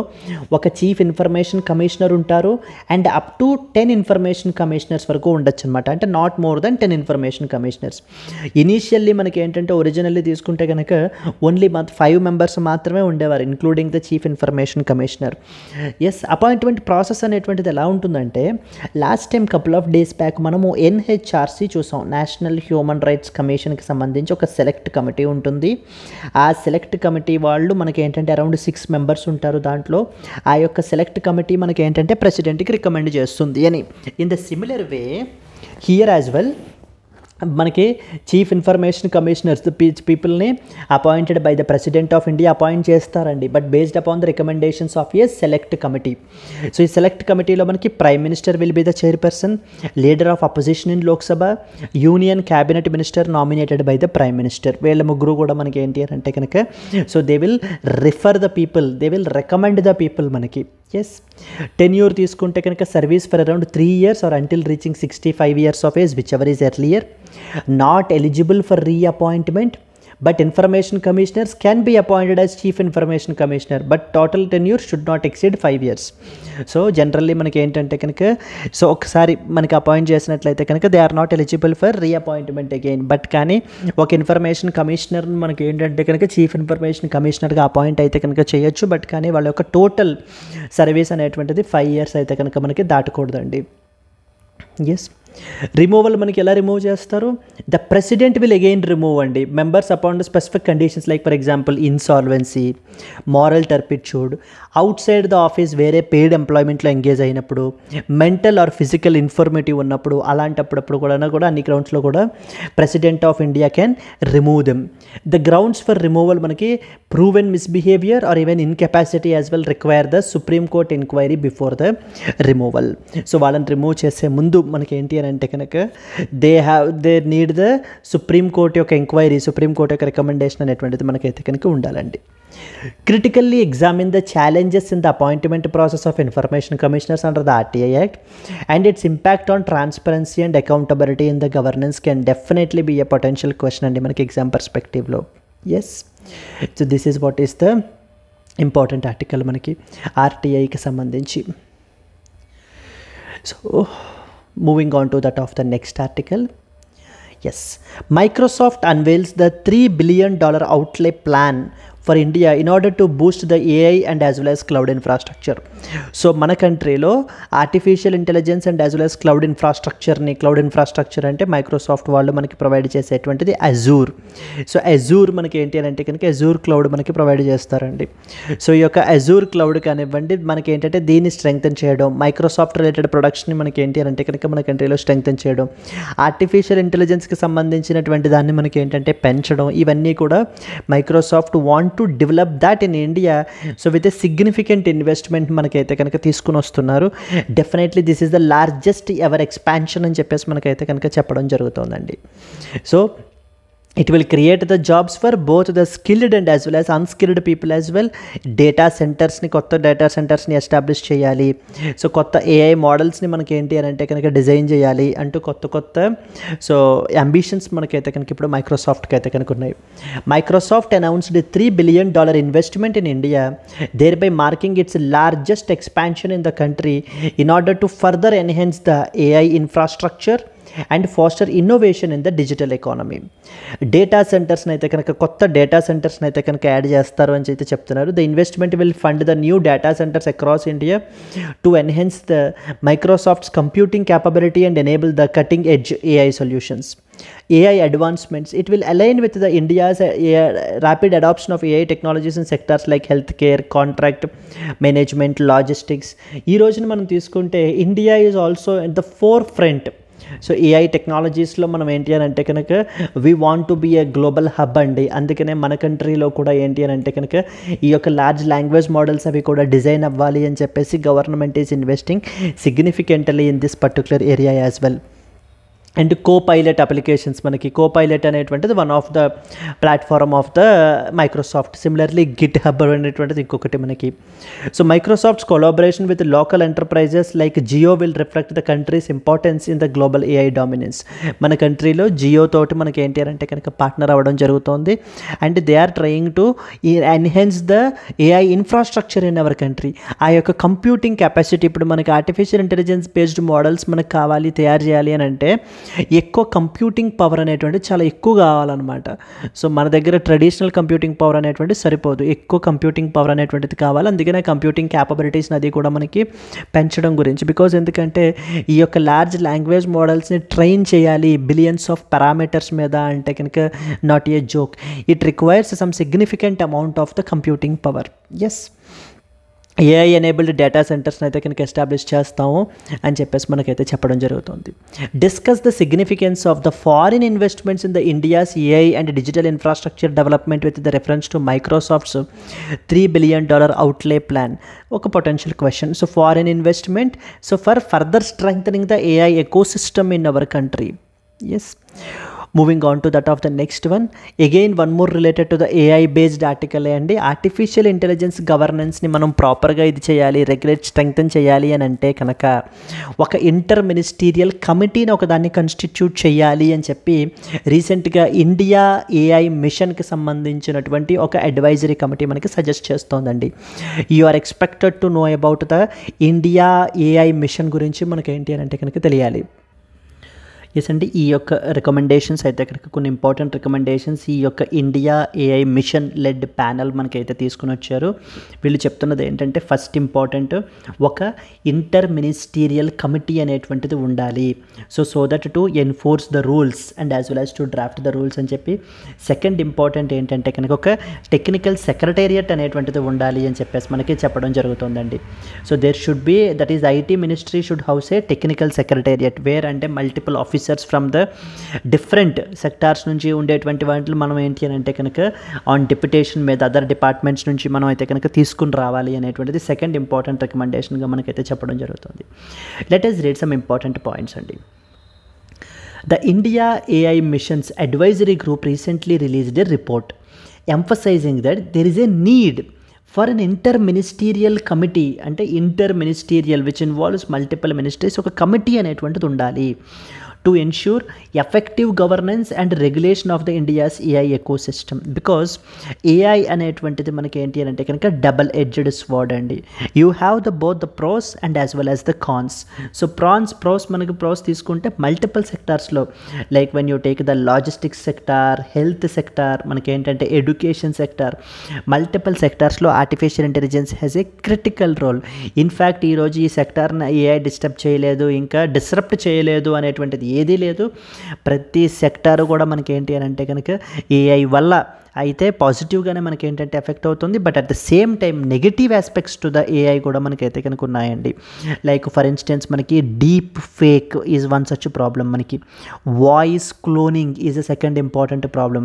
ఒక చీఫ్ ఇన్ఫర్మేషన్ కమిషనర్ ఉంటారు and up to 10 information commissioners వరకు ఉండొచ్చు అనమాట. అంటే not more than 10 information commissioners. Initially మనకి ఏంటంటే ఒరిజినల్లీ తీసుకుంటే కనుక ఓన్లీ 5 మెంబర్స్ మాత్రమే ఉండేవారు, including the chief information commissioner. Yes, appointment process అనేటువంటిది ఎలా ఉంటుందంటే last time couple of days back మనము ఎన్హెచ్ఆర్సీ చూసాం, నేషనల్ హ్యూమన్ రైట్స్ కమిషన్కి సంబంధించి ఒక సెలెక్ట్ కమిటీ ఉంటుంది. ఆ సెలెక్ట్ కమిటీ వాళ్ళు మనకి ఏంటంటే అరౌండ్ 6 మెంబర్స్ ఉంటారు. దాంట్లో ఆ యొక్క సెలెక్ట్ కమిటీ మనకి ఏంటంటే ప్రెసిడెంట్కి రికమెండ్ చేస్తుంది అని. In the similar way here as well మనకి చీఫ్ ఇన్ఫర్మేషన్ కమిషనర్స్ పీపుల్ని appointed by the president of India appoint చేస్తారండి, but based upon the recommendations of a select committee. So ఈ సెలెక్ట్ కమిటీలో మనకి prime minister will be the chairperson, leader of opposition in Lok Sabha, union cabinet minister nominated by the prime minister. వీళ్ళ ముగ్గురు కూడా మనకి ఏంటి అంటే కనుక so they will refer the people, they will recommend the people మనకి. ఎస్ టెన్యూర్ తీసుకుంటే కనుక service for around 3 years or until reaching 65 years of age whichever is earlier, not eligible for reappointment, but information commissioners can be appointed as chief information commissioner, but total tenure should not exceed 5 years. సో జనరల్లీ మనకి ఏంటంటే కనుక సో ఒకసారి మనకి అపాయింట్ చేసినట్లయితే కనుక they are not eligible for reappointment again. But కానీ ఒక ఇన్ఫర్మేషన్ కమిషనర్ మనకి ఏంటంటే కనుక చీఫ్ ఇన్ఫర్మేషన్ కమిషనర్గా అపాయింట్ అయితే కనుక చేయొచ్చు. బట్ కానీ వాళ్ళ యొక్క టోటల్ సర్వీస్ అనేటువంటిది 5 years అయితే కనుక మనకి దాటకూడదండి. ఎస్ రిమూవల్ మనకి ఎలా రిమూవ్ చేస్తారు? The president will again remove అండి members upon the specific conditions like for example insolvency, moral turpitude, outside the office వేరే పెయిడ్ ఎంప్లాయ్మెంట్లో ఎంగేజ్ అయినప్పుడు, మెంటల్ ఆర్ ఫిజికల్ ఇన్ఫర్మేటివ్ ఉన్నప్పుడు, అలాంటప్పుడు కూడా అన్ని గ్రౌండ్స్లో కూడా president of India can remove them. The grounds for removal మనకి proven misbehaviour or even incapacity as well require the supreme court enquiry before the removal. So వాళ్ళని రిమూవ్ చేసే ముందు మనకి ఏంటి అంటే కనుక they need the supreme court యొక్క ఎంక్వైరీ, సుప్రీం కోర్ట్ యొక్క రికమెండేషన్ అనేటువంటిది మనకైతే కనుక ఉండాలండి. Critically examine the challenges in the appointment process of information commissioners under the RTI Act and its impact on transparency and accountability in the governance can definitely be a potential question and manaki exam perspective lo. Yes, so this is what is the important article manaki RTI ki sambandhinchi. So moving on to that of the next article. Yes, Microsoft unveils the $3 billion outlay plan for India in order to boost the AI and as well as cloud infrastructure. So మన కంట్రీలో artificial intelligence and as well as cloud infrastructure అంటే మైక్రోసాఫ్ట్ వాళ్ళు మనకి ప్రొవైడ్ చేసేటువంటిది అజూర్. సో అజూర్ మనకి ఏంటి అని అంటే కనుక అజూర్ క్లౌడ్ మనకి ప్రొవైడ్ చేస్తారండి. సో ఈ యొక్క అజూర్ క్లౌడ్ కానివ్వండి మనకి ఏంటంటే దీన్ని స్ట్రెంగ్తన్ చేయడం, మైక్రోసాఫ్ట్ రిలేటెడ్ ప్రొడక్ట్స్ని మనకి ఏంటి అని అంటే కనుక మన కంట్రీలో స్ట్రెంగ్తన్ చేయడం, ఆర్టిఫిషియల్ ఇంటెలిజెన్స్కి సంబంధించినటువంటి దాన్ని మనకి ఏంటంటే పెంచడం, ఇవన్నీ కూడా Microsoft want to develop that in India. So with a significant investment మనకైతే కనుక తీసుకుని వస్తున్నారు. Definitely this is the largest ever expansion అని చెప్పేసి మనకైతే కనుక చెప్పడం జరుగుతుందండి. So it will create the jobs for both the skilled and as well as unskilled people as well. Data సెంటర్స్ని కొత్త డేటా సెంటర్స్ని ఎస్టాబ్లిష్ చేయాలి. సో కొత్త ఏఐ మోడల్స్ని మనకి ఏంటి అని అంటే కనుక డిజైన్ చేయాలి అంటూ కొత్త సో అంబిషన్స్ మనకైతే కనుక ఇప్పుడు మైక్రోసాఫ్ట్కి అయితే కనుక ఉన్నాయి. Microsoft announced $3 billion investment in India, thereby marking its largest expansion in the country in order to further enhance the AI infrastructure and foster innovation in the digital economy. Data సెంటర్స్ని అయితే కనుక కొత్త డేటా సెంటర్స్ని అయితే కనుక యాడ్ చేస్తారు అని అయితే చెప్తున్నారు. The investment will fund the new data centres across India to enhance the Microsoft's computing capability and enable the cutting edge AI solutions. AI advancements, it will align with the India's rapid adoption of AI technologies in sectors like healthcare, contract management, logistics. ఈ రోజున మనం తీసుకుంటే India is also at the forefront. So AI టెక్నాలజీస్లో మనం ఏంటి అని అంటే కనుక we want to be a global hub అండి. అందుకనే మన కంట్రీలో కూడా ఏంటి అని అంటే కనుక ఈ యొక్క లార్జ్ లాంగ్వేజ్ మోడల్స్ అవి కూడా డిజైన్ అవ్వాలి అని చెప్పేసి government is investing significantly in this particular area as well. And Copilot applications, మనకి కోపైలట్ అనేటువంటిది one of the platform of the Microsoft. Similarly GitHub అనేటువంటిది ఇంకొకటి మనకి. So Microsoft's collaboration with local enterprises like Jio will reflect the country's importance in the global AI dominance. మన కంట్రీలో జియో తోటి మనకి ఏంటి అంటే కనుక పార్ట్నర్ అవ్వడం జరుగుతుంది. And they are trying to enhance the AI infrastructure in our country. ఆ యొక్క కంప్యూటింగ్ కెపాసిటీ, ఇప్పుడు మనకి ఆర్టిఫిషియల్ ఇంటెలిజెన్స్ బేస్డ్ మోడల్స్ మనకు కావాలి, తయారు చేయాలి అని అంటే ఎక్కువ కంప్యూటింగ్ పవర్ అనేటువంటి చాలా ఎక్కువ కావాలన్నమాట. సో మన దగ్గర ట్రెడిషనల్ కంప్యూటింగ్ పవర్ అనేటువంటి సరిపోదు, ఎక్కువ కంప్యూటింగ్ పవర్ అనేటువంటిది కావాలి. అందుకనే కంప్యూటింగ్ క్యాపబిలిటీస్ని అది కూడా మనకి పెంచడం గురించి. బికాజ్ ఎందుకంటే ఈ యొక్క లార్జ్ లాంగ్వేజ్ మోడల్స్ని ట్రైన్ చేయాలి బిలియన్స్ ఆఫ్ పారామీటర్స్ మీద అంటే కనుక not a joke. It requires some significant amount of the computing power. Yes, AI enabled data సెంటర్స్ని అయితే కనుక ఎస్టాబ్లిష్ చేస్తాము అని చెప్పేసి మనకైతే చెప్పడం జరుగుతుంది. Discuss the significance of the foreign investments in the India's AI and digital infrastructure development with the reference to Microsoft's $3 billion outlay plan. ఒక potential question. So foreign investment, so for further strengthening the AI ecosystem in our country. Yes, moving on to that of the next one, again one more related to the AI based article అండి. ఆర్టిఫిషియల్ ఇంటెలిజెన్స్ గవర్నెన్స్ని మనం ప్రాపర్గా ఇది చేయాలి, రెగ్యులేట్ స్ట్రెంగ్తన్ చేయాలి అని అంటే కనుక ఒక ఇంటర్ మినిస్టీరియల్ కమిటీని ఒకదాన్ని కన్స్టిట్యూట్ చేయాలి అని చెప్పి రీసెంట్గా ఇండియా ఏఐ మిషన్కి సంబంధించినటువంటి ఒక అడ్వైజరీ కమిటీ మనకి సజెస్ట్ చేస్తోందండి. You are expected to know about the India AI mission గురించి మనకి ఏంటి అని అంటే కనుక తెలియాలి. ఎస్ అండి, ఈ యొక్క రికమెండేషన్స్ అయితే కనుక కొన్ని ఇంపార్టెంట్ రికమెండేషన్స్ ఈ యొక్క India AI mission led panel మనకైతే తీసుకుని వచ్చారు. వీళ్ళు చెప్తున్నది ఏంటంటే ఫస్ట్ ఇంపార్టెంట్ ఒక ఇంటర్ మినిస్టీరియల్ కమిటీ అనేటువంటిది ఉండాలి. So that to enforce the rules and as well as to draft the rules అని చెప్పి. సెకండ్ ఇంపార్టెంట్ ఏంటంటే కనుక ఒక టెక్నికల్ సెక్రటేరియట్ అనేటువంటిది ఉండాలి అని చెప్పేసి మనకి చెప్పడం జరుగుతుందండి. So there should be, that is IT ministry should house a technical secretariat where అంటే multiple officers from the different sectors నుంచి ఉండేటువంటి వాటిలో మనం ఏంటి అని అంటే కనుక ఆన్ డిప్యుటేషన్ మీద అదర్ డిపార్ట్మెంట్స్ నుంచి మనం అయితే కనుక తీసుకుని రావాలి అనేటువంటిది సెకండ్ ఇంపార్టెంట్ రికమెండేషన్గా మనకైతే చెప్పడం జరుగుతుంది. Let us read some important points అండి. The India AI Mission's advisory group recently released a report emphasizing that there is a need for an inter-ministerial committee, అంటే inter-ministerial which involves multiple ministries, ఒక కమిటీ అనేటువంటిది ఉండాలి to ensure effective governance and regulation of the India's AI ecosystem. Because AI అనేటువంటిది మనకి ఏంటి అని అంటే కనుక డబల్ ఎడ్జ్డ్ స్వార్డ్ అండి. You have the both the pros and as well as the cons. So pros మనకి ప్రోస్ తీసుకుంటే మల్టిపుల్ సెక్టార్స్లో like when you take the logistics sector, health sector, మనకి ఏంటంటే ఎడ్యుకేషన్ సెక్టార్, మల్టిపుల్ సెక్టార్స్లో artificial intelligence has a critical role. In fact ఈరోజు ఈ సెక్టార్ని ఏఐ డిస్టర్బ్ చేయలేదు, ఇంకా డిస్రప్ట్ చేయలేదు అనేటువంటిది ఏదీ లేదు. ప్రతి సెక్టారు కూడా మనకి ఏంటి అని అంటే కనుక ఏఐ వల్ల అయితే పాజిటివ్గానే మనకి ఏంటంటే ఎఫెక్ట్ అవుతుంది. But at the same time negative aspects to the AI కూడా మనకైతే కనుక ఉన్నాయండి. లైక్ ఫర్ ఇన్స్టెన్స్ మనకి deep fake is one such problem, మనకి voice cloning is a second important problem.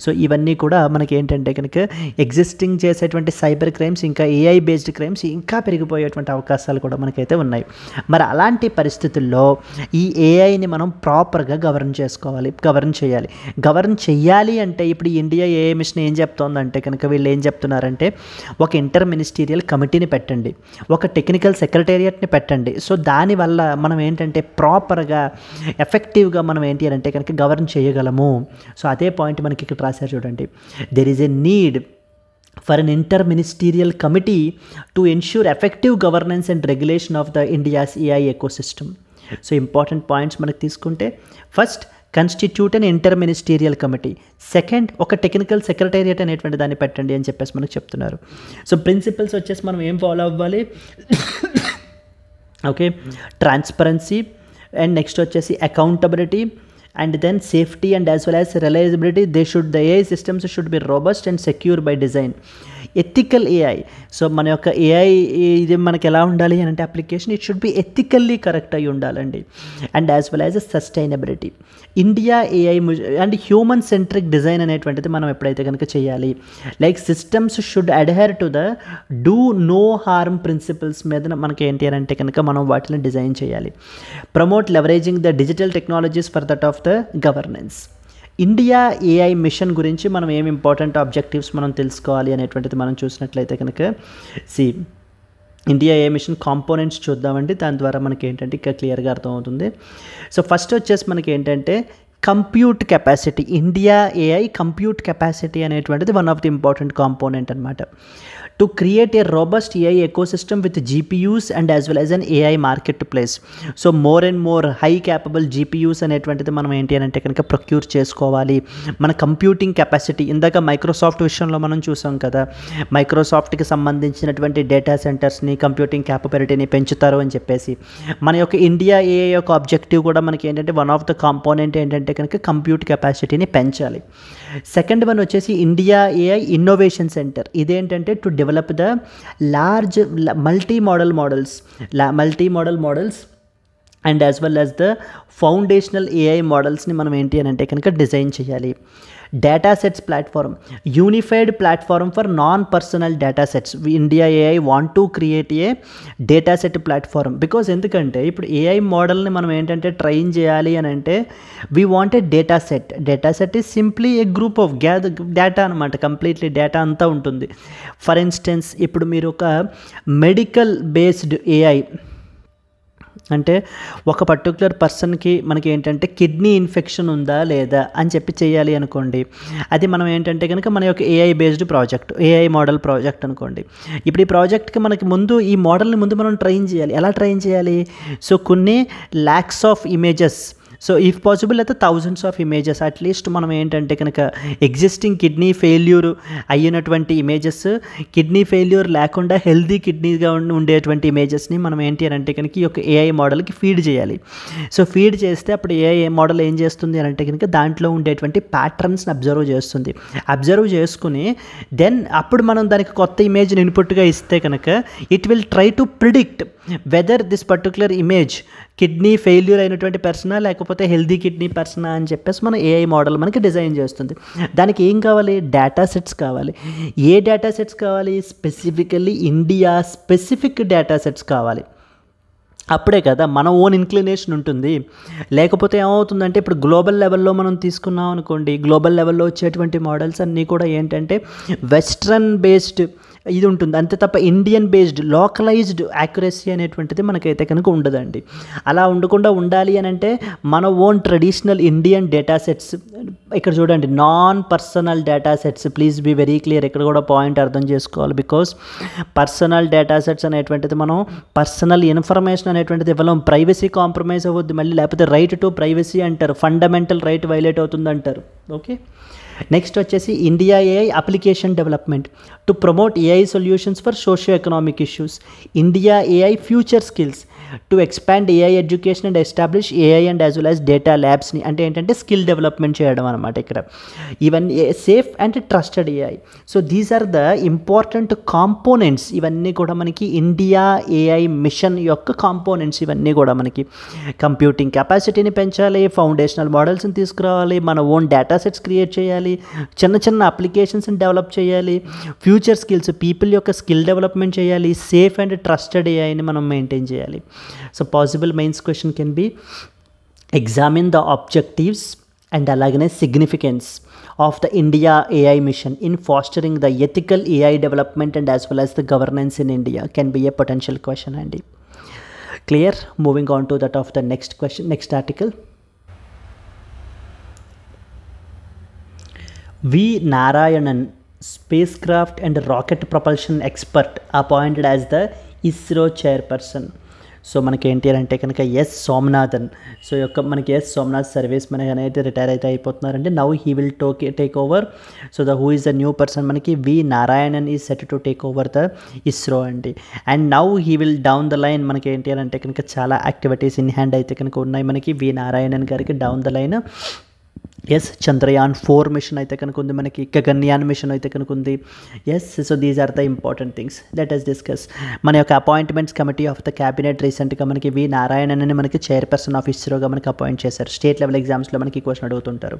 So ఇవన్నీ కూడా మనకి ఏంటంటే కనుక ఎగ్జిస్టింగ్ చేసేటువంటి సైబర్ క్రైమ్స్ ఇంకా ఏఐ బేస్డ్ క్రైమ్స్ ఇంకా పెరిగిపోయేటువంటి అవకాశాలు కూడా మనకైతే ఉన్నాయి. మరి అలాంటి పరిస్థితుల్లో ఈ ఏఐని మనం ప్రాపర్గా గవర్న్ చేయాలి. గవర్న్ చేయాలి అంటే ఇప్పుడు ఇండియా ఏఐ మిషన్ ఏం చెప్తోందంటే కనుక వీళ్ళు ఏం చెప్తున్నారంటే ఒక ఇంటర్ మినిస్టీరియల్ కమిటీని పెట్టండి, ఒక టెక్నికల్ సెక్రటేరియట్ని పెట్టండి. సో దానివల్ల మనం ఏంటంటే ప్రాపర్గా ఎఫెక్టివ్గా మనం ఏంటి అని అంటే కనుక గవర్న్ చేయగలము. సో అదే పాయింట్ మనకి ఇక్కడ రాశారు చూడండి. There is a need for an inter-ministerial committee to ensure effective governance and regulation of the India's AI ecosystem. So important points మనకి తీసుకుంటే first constitute and inter ministerial committee, second ఒక టెక్నికల్ సెక్రటేరియట్ అనేటువంటి దాన్ని పెట్టండి అని చెప్పేసి మనకు చెప్తున్నారు. సో ప్రిన్సిపల్స్ వచ్చేసి మనం ఏం ఫాలో అవ్వాలి, ఓకే, ట్రాన్స్పరెన్సీ అండ్ నెక్స్ట్ వచ్చేసి accountability and then safety and as well as reliability. The AI systems should be robust and secure by design. Ethical AI, so మన యొక్క ఏఐ ఇది మనకి ఎలా ఉండాలి అని అంటే application it should be ethically correct అయి ఉండాలండి. And as well as a sustainability. India AI and human centric design అనేటువంటిది మనం ఎప్పుడైతే కనుక చేయాలి, like systems should adhere to the do no harm principles మీద మనకి ఏంటి అని అంటే కనుక మనం వాటిని డిజైన్ చేయాలి. Promote leveraging the digital technologies for that of the governance. India AI mission గురించి మనం ఏం ఇంపార్టెంట్ ఆబ్జెక్టివ్స్ మనం తెలుసుకోవాలి అనేటువంటిది మనం చూసినట్లయితే కనుక ఇండియా ఏఐ మిషన్ కాంపోనెంట్స్ చూద్దామండి. దాని ద్వారా మనకి ఏంటంటే ఇంకా క్లియర్గా అర్థమవుతుంది. సో ఫస్ట్ వచ్చేసి మనకి ఏంటంటే compute capacity. India AI compute capacity అనేటువంటిది one of the important component అనమాట. To create A robust AI ecosystem with GPUs and as well as an AI market place. So more and more high capable GPUs అనేటువంటిది మనం ఏంటి అని అంటే కనుక ప్రొక్యూర్ చేసుకోవాలి. మన కంప్యూటింగ్ కెపాసిటీ ఇందాక మైక్రోసాఫ్ట్ విషయంలో మనం చూసాం కదా, మైక్రోసాఫ్ట్కి సంబంధించినటువంటి డేటా సెంటర్స్ని కంప్యూటింగ్ క్యాపబిలిటీని పెంచుతారు అని చెప్పేసి మన యొక్క ఇండియా ఏఐ యొక్క ఆబ్జెక్టివ్ కూడా మనకి ఏంటంటే వన్ ఆఫ్ ద కాంపోనెంట్ ఏంటంటే కనుక కంప్యూట్ కెపాసిటీని పెంచాలి. సెకండ్ వన్ వచ్చేసి ఇండియా ఏఐ ఇన్నోవేషన్ సెంటర్. ఇదేంటంటే to develop the large multi modal models and as well as the foundational AI మోడల్స్ని మనం ఏంటి అని అంటే కనుక డిజైన్ చేయాలి. Data sets platform, unified platform for non personal data sets. India AI want to create a data set platform. Because ఎందుకంటే ఇప్పుడు ఏఐ మోడల్ని మనం ఏంటంటే ట్రైన్ చేయాలి అని అంటే we want a data set. Data set is simply A group of data అనమాట. కంప్లీట్లీ డేటా అంతా ఉంటుంది. ఫర్ ఇన్స్టెన్స్ ఇప్పుడు మీరు ఒక మెడికల్ బేస్డ్ ఏఐ అంటే ఒక పర్టికులర్ పర్సన్కి మనకి ఏంటంటే కిడ్నీ ఇన్ఫెక్షన్ ఉందా లేదా అని చెప్పి చేయాలి అనుకోండి. అది మనం ఏంటంటే కనుక మన యొక్క AI based project, AI model project అనుకోండి. ఇప్పుడు ఈ ప్రాజెక్ట్కి మనకి ముందు ఈ మోడల్ని ముందు మనం ట్రైన్ చేయాలి. ఎలా ట్రైన్ చేయాలి? సో కొన్ని lakhs of images, so if possible అయితే థౌజండ్స్ ఆఫ్ ఇమేజెస్ అట్లీస్ట్ మనం ఏంటంటే కనుక ఎగ్జిస్టింగ్ కిడ్నీ ఫెయిల్యూర్ అయినటువంటి ఇమేజెస్, కిడ్నీ ఫెయిల్యూర్ లేకుండా హెల్దీ కిడ్నీగా ఉండేటువంటి ఇమేజెస్ని మనం ఏంటి అని అంటే కనుక ఈ యొక్క ఏఐ మోడల్కి ఫీడ్ చేయాలి. సో ఫీడ్ చేస్తే అప్పుడు ఏఐ మోడల్ ఏం చేస్తుంది అని అంటే కనుక దాంట్లో ఉండేటువంటి ప్యాటర్న్స్ని అబ్జర్వ్ చేస్తుంది. అబ్జర్వ్ చేసుకుని దెన్ అప్పుడు మనం దానికి కొత్త ఇమేజ్ని ఇన్పుట్గా ఇస్తే కనుక it will try to predict whether this particular image kidney failure అయినటువంటి పర్సనా లేకపోతే హెల్దీ కిడ్నీ పర్సనా అని చెప్పేసి మన ఏఐ మోడల్ మనకి డిజైన్ చేస్తుంది. దానికి ఏం కావాలి? డేటా సెట్స్ కావాలి. ఏ డేటా సెట్స్ కావాలి? Specifically India specific data sets కావాలి. అప్పుడే కదా మన ఓన్ ఇన్క్లినేషన్ ఉంటుంది. లేకపోతే ఏమవుతుందంటే ఇప్పుడు గ్లోబల్ లెవెల్లో మనం తీసుకున్నాం అనుకోండి, గ్లోబల్ లెవెల్లో వచ్చేటువంటి మోడల్స్ అన్నీ కూడా ఏంటంటే వెస్ట్రన్ బేస్డ్ ఇది ఉంటుంది అంతే తప్ప ఇండియన్ బేస్డ్ లోకలైజ్డ్ యాక్యురసీ అనేటువంటిది మనకైతే కనుక ఉండదండి. అలా ఉండకుండా ఉండాలి అని అంటే మన own traditional Indian data sets, ఇక్కడ చూడండి non personal data sets, please be very clear. ఇక్కడ కూడా పాయింట్ అర్థం చేసుకోవాలి. బికాస్ పర్సనల్ డేటా సెట్స్ అనేటువంటిది మనం పర్సనల్ ఇన్ఫర్మేషన్ అనేటువంటిది ఇవ్వలేం. ప్రైవసీ కాంప్రమైజ్ అవ్వద్దు మళ్ళీ, లేకపోతే రైట్ టు ప్రైవసీ అంటారు, ఫండమెంటల్ రైట్ వైలేట్ అవుతుంది అంటారు. ఓకే, నెక్స్ట్ వచ్చేసి India AI application development to promote AI solutions for socio economic issues. India AI future skills to expand AI education and establish AI and as well as data ల్యాబ్స్ని. అంటే ఏంటంటే స్కిల్ డెవలప్మెంట్ చేయడం అనమాట ఇక్కడ. ఇవన్నీ safe and trusted AI. So these are the important components. ఇవన్నీ కూడా మనకి ఇండియా ఏఐ మిషన్ యొక్క కాంపోనెంట్స్. ఇవన్నీ కూడా మనకి కంప్యూటింగ్ కెపాసిటీని పెంచాలి, ఫౌండేషనల్ మోడల్స్ని తీసుకురావాలి, మన ఓన్ డేటా సెట్స్ క్రియేట్ చేయాలి, చిన్న చిన్న అప్లికేషన్స్ని డెవలప్ చేయాలి, ఫ్యూచర్ స్కిల్స్ పీపుల్ యొక్క స్కిల్ డెవలప్మెంట్ చేయాలి, సేఫ్ అండ్ ట్రస్టెడ్ ఏఐని మనం మెయింటైన్ చేయాలి. So possible mains question can be examine the objectives and అలాగనే significance of the India AI mission in fostering the ethical AI development and as well as the governance in India can be a potential question అండి. Clear? Moving on to that of the next question, next article. V. Narayanan, spacecraft and rocket propulsion expert, appointed as the ISRO chairperson. So మనకి ఏంటి అంటే కనుక ఎస్ సోమనాథన్. సో యొక్క మనకి ఎస్ సోమనాథ్ సర్వీస్ మనకి అనేది రిటైర్ అయితే అయిపోతున్నారండి. Now he will take over. So who is the new person? మనకి V Narayanan is set to take over the ISRO అండి. And now he will down the line మనకి ఏంటి అంటే కనుక చాలా యాక్టివిటీస్ ఇన్ హ్యాండ్ అయితే కనుక ఉన్నాయి మనకి వి నారాయణన్ గారికి. Down the line yes Chandrayaan 4 mission అయితే కనుక ఉంది మనకి, గగన్యాన్ మిషన్ అయితే కనుక ఉంది. Yes, so these are the important things. Let us discuss. మన యొక్క appointments committee of the cabinet రీసెంట్గా మనకి వి నారాయణన్ అని మనకి చైర్పర్సన్ ఆఫ్ ఇస్రోగా మనకి అపాయింట్ చేశారు. స్టేట్ లెవెల్ ఎగ్జామ్స్లో మనకి క్వశ్చన్ అడుగుతుంటారు.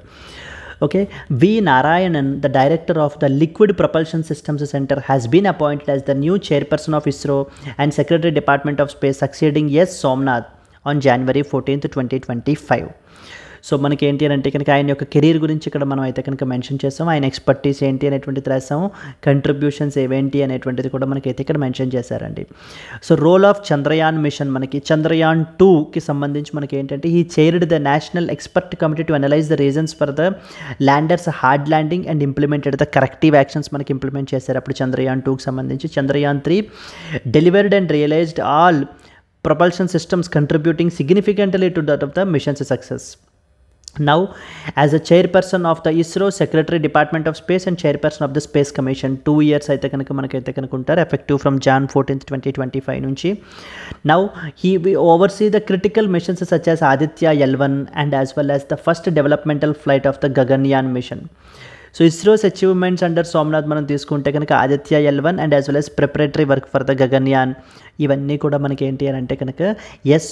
Okay, V Narayanan, the director of the liquid propulsion systems centre, has been appointed as the new chairperson of ISRO and secretary department of space, succeeding S Somanath on January 14th, 2025. So మనకి ఏంటి అని అంటే కనుక ఆయన యొక్క కెరీర్ గురించి ఇక్కడ మనం అయితే కనుక మెన్షన్ చేస్తాం. ఆయన ఎక్స్పర్టీస్ ఏంటి అనేటువంటిది రాసాము, కంట్రిబ్యూషన్స్ ఏవేంటి అనేటువంటిది కూడా మనకైతే ఇక్కడ మెన్షన్ చేశారండి. So role of Chandrayaan mission, మనకి చంద్రయాన్ 2కి సంబంధించి మనకి ఏంటంటే ఈ chaired the national expert committee to analyse the reasons for the lander's hard landing and implemented the corrective actions మనకి ఇంప్లిమెంట్ చేశారు అప్పుడు చంద్రయాన్ 2కి సంబంధించి. Chandrayaan 3 delivered and realised all propulsion systems contributing significantly to that of the mission's success. Now, as a chairperson of the ISRO, Secretary Department of Space and chairperson of the Space Commission, 2 years అయితే కనుక మనకైతే కనుక ఉంటారు, ఎఫెక్టివ్ ఫ్రమ్ Jan 14th, 2025 నుంచి. Now, he will oversee the critical missions such as Aditya L1 and as well as the first developmental flight of the Gaganyaan mission. So ISRO's achievements under Somnath మనం తీసుకుంటే కనుక Aditya L1 and as well as preparatory work for the Gaganyaan, ఇవన్నీ కూడా మనకి ఏంటి అని అంటే కనుక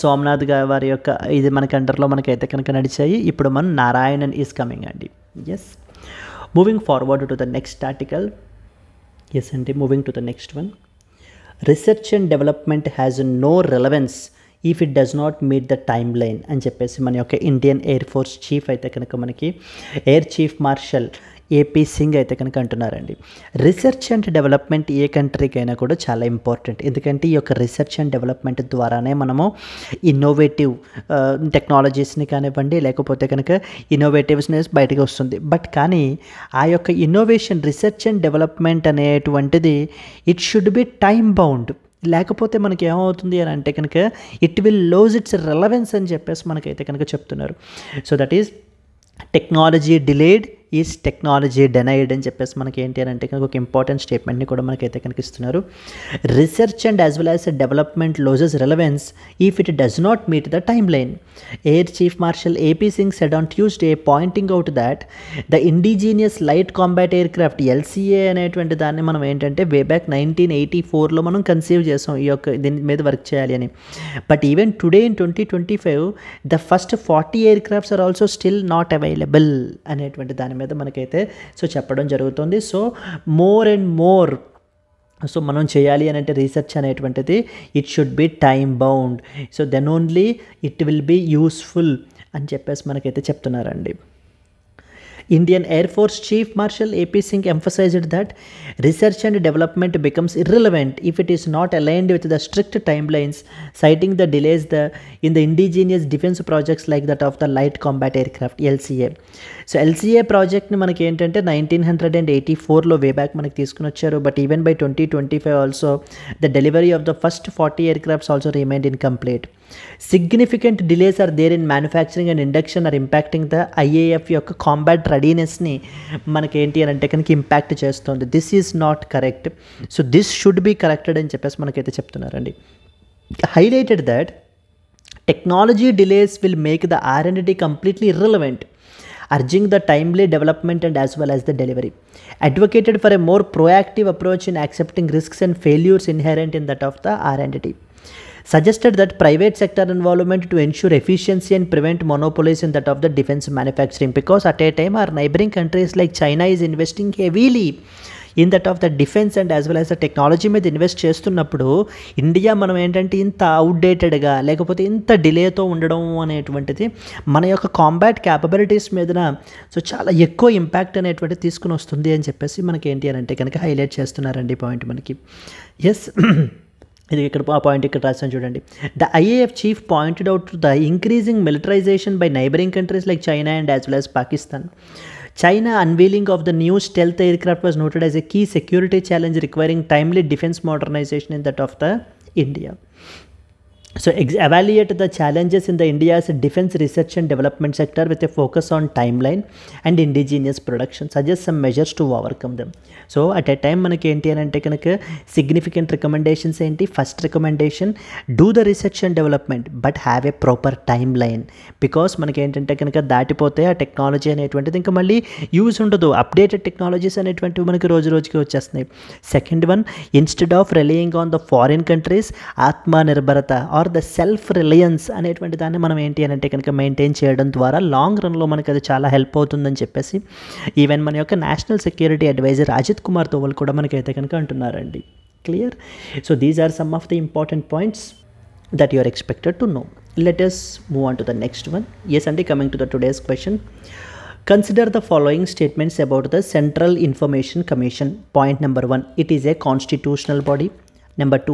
సోమనాథ్ వారి యొక్క ఇది మనకి అండర్లో మనకైతే కనుక నడిచాయి. ఇప్పుడు మనం నారాయణన్ ఈజ్ కమింగ్ అండి. Moving forward to the next article. అండి, moving to the next one. Research and development has no relevance if it does not meet the timeline అని చెప్పేసి మన యొక్క ఇండియన్ ఎయిర్ ఫోర్స్ చీఫ్ అయితే కనుక మనకి air chief marshal AP Singh అయితే కనుక అంటున్నారండి. రీసెర్చ్ అండ్ డెవలప్మెంట్ ఏ కంట్రీకైనా కూడా చాలా ఇంపార్టెంట్. ఎందుకంటే ఈ యొక్క రీసెర్చ్ అండ్ డెవలప్మెంట్ ద్వారానే మనము ఇన్నోవేటివ్ టెక్నాలజీస్ని కానివ్వండి, లేకపోతే కనుక ఇన్నోవేటివ్స్నెస్ బయటకు వస్తుంది. బట్ కానీ ఆ యొక్క ఇన్నోవేషన్, రీసెర్చ్ అండ్ డెవలప్మెంట్ అనేటువంటిది it should be time bound. లేకపోతే మనకి ఏమవుతుంది అని అంటే కనుక it will lose it's relevance అని చెప్పేసి మనకైతే కనుక చెప్తున్నారు. So that is technology delayed is technology denied అని చెప్పేసి మనకి ఏంటి అని అంటే కనుక ఒక ఇంపార్టెంట్ స్టేట్మెంట్ని కూడా మనకైతే కనుక ఇస్తున్నారు. Research and as well as development loses relevance if it does not meet the timeline. Air chief marshal AP Singh said on Tuesday pointing out that the indigenous light combat aircraft LCA అనేటువంటి దాన్ని మనం ఏంటంటే వే బ్యాక్ 1984లో మనం కన్సీవ్ చేసాం ఈ యొక్క దీని మీద వర్క్ చేయాలి అని. But even today in 2025 the first 40 aircrafts are also still not available అనేటువంటి దాని మీద మనకైతే చెప్పడం జరుగుతుంది. సో మోర్ అండ్ మోర్ మనం చేయాలి అని అంటే రీసెర్చ్ అనేటువంటిది it should be time bound. So then only it will be useful అని చెప్పేసి మనకైతే చెప్తున్నారండి. Indian Air Force Chief Marshal AP Singh emphasized that research and development becomes irrelevant if it is not aligned with the strict timelines, citing the delays in the indigenous defense projects like that of the Light Combat Aircraft LCA. So LCA ప్రాజెక్ట్ని మనకి ఏంటంటే 1984లో వే బ్యాక్ మనకి తీసుకుని వచ్చారు. But even by 2025 also the delivery of the first 40 aircrafts also remained incomplete. Significant delays are there in manufacturing and induction are impacting the IAF యొక్క కాంబాట్ రెడీనెస్ని మనకి ఏంటి అని అంటే కనుక ఇంపాక్ట్ చేస్తుంది. This is not correct. So this should be corrected అని చెప్పేసి మనకైతే చెప్తున్నారండి. Highlighted that technology delays will make the R&D completely irrelevant, urging the timely development and as well as the delivery. Advocated for a more proactive approach in accepting risks and failures inherent in that of the R&D. Suggested that private sector involvement to ensure efficiency and prevent monopolies in that of the defense manufacturing, because at a time our neighboring countries like China is investing heavily in that of the defense and as well as the technology మీద ఇన్వెస్ట్ చేస్తున్నప్పుడు ఇండియా మనం ఏంటంటే ఇంత అవుట్డేటెడ్గా లేకపోతే ఇంత డిలేతో ఉండడం అనేటువంటిది మన యొక్క కాంబాట్ క్యాపబిలిటీస్ మీదన సో చాలా ఎక్కువ ఇంపాక్ట్ అనేటువంటిది తీసుకుని వస్తుంది అని చెప్పేసి మనకి ఏంటి అని అంటే కనుక హైలైట్ చేస్తున్నారండి పాయింట్ మనకి. ఇది ఇక్కడ ఆ పాయింట్ ఇక్కడ రాసాను చూడండి. The IAF chief pointed out the increasing militarisation by neighbouring countries like China and as well as Pakistan. China unveiling of the new stealth aircraft was noted as a key security challenge requiring timely defense modernization in that of the India. So evaluate the challenges in the India's defense research and development sector with a focus on timeline and indigenous production. Suggest some measures to overcome them. So at a time మనకి ఏంటి అని అంటే కనుక సిగ్నిఫికెంట్ రికమెండేషన్స్ ఏంటి? First recommendation, do the research and development but have a proper time line. Because మనకి ఏంటంటే కనుక దాటిపోతే ఆ టెక్నాలజీ అనేటువంటిది ఇంకా మళ్ళీ యూజ్ ఉండదు. అప్డేటెడ్ టెక్నాలజీస్ అనేటువంటివి మనకి రోజు రోజుకి వచ్చేస్తున్నాయి. Second one, instead of relying on the foreign countries, ఆత్మ నిర్భరత ఆర్ ద సెల్ఫ్ రిలయన్స్ అనేటువంటి దాన్ని మనం ఏంటి అని అంటే కనుక మెయింటైన్ చేయడం ద్వారా లాంగ్ రన్లో మనకి అది చాలా హెల్ప్ అవుతుందని చెప్పేసి ఈవెన్ మన యొక్క national security advisor Ajit Kumar Doval కూడా మనకైతే కనుక అంటున్నారండి. Clear? So these are some of the important points that you are expected to know. Let us move on to the next one. Yes, and coming to the today's question. Consider the following statements about the Central Information Commission. Point number 1, it is a constitutional body. Number 2,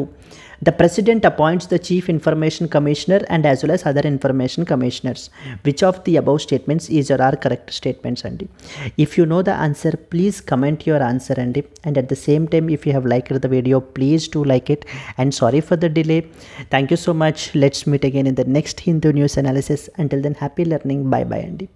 the President appoints the Chief Information Commissioner and as well as other information commissioners. Which of the above statements is or are correct statements? Andi, if you know the answer, please comment your answer. Andi, and at the same time, if you have liked the video, please do like it. And sorry for the delay. Thank you so much. Let's meet again in the next Hindu news analysis. Until then, happy learning. Bye bye. Andi.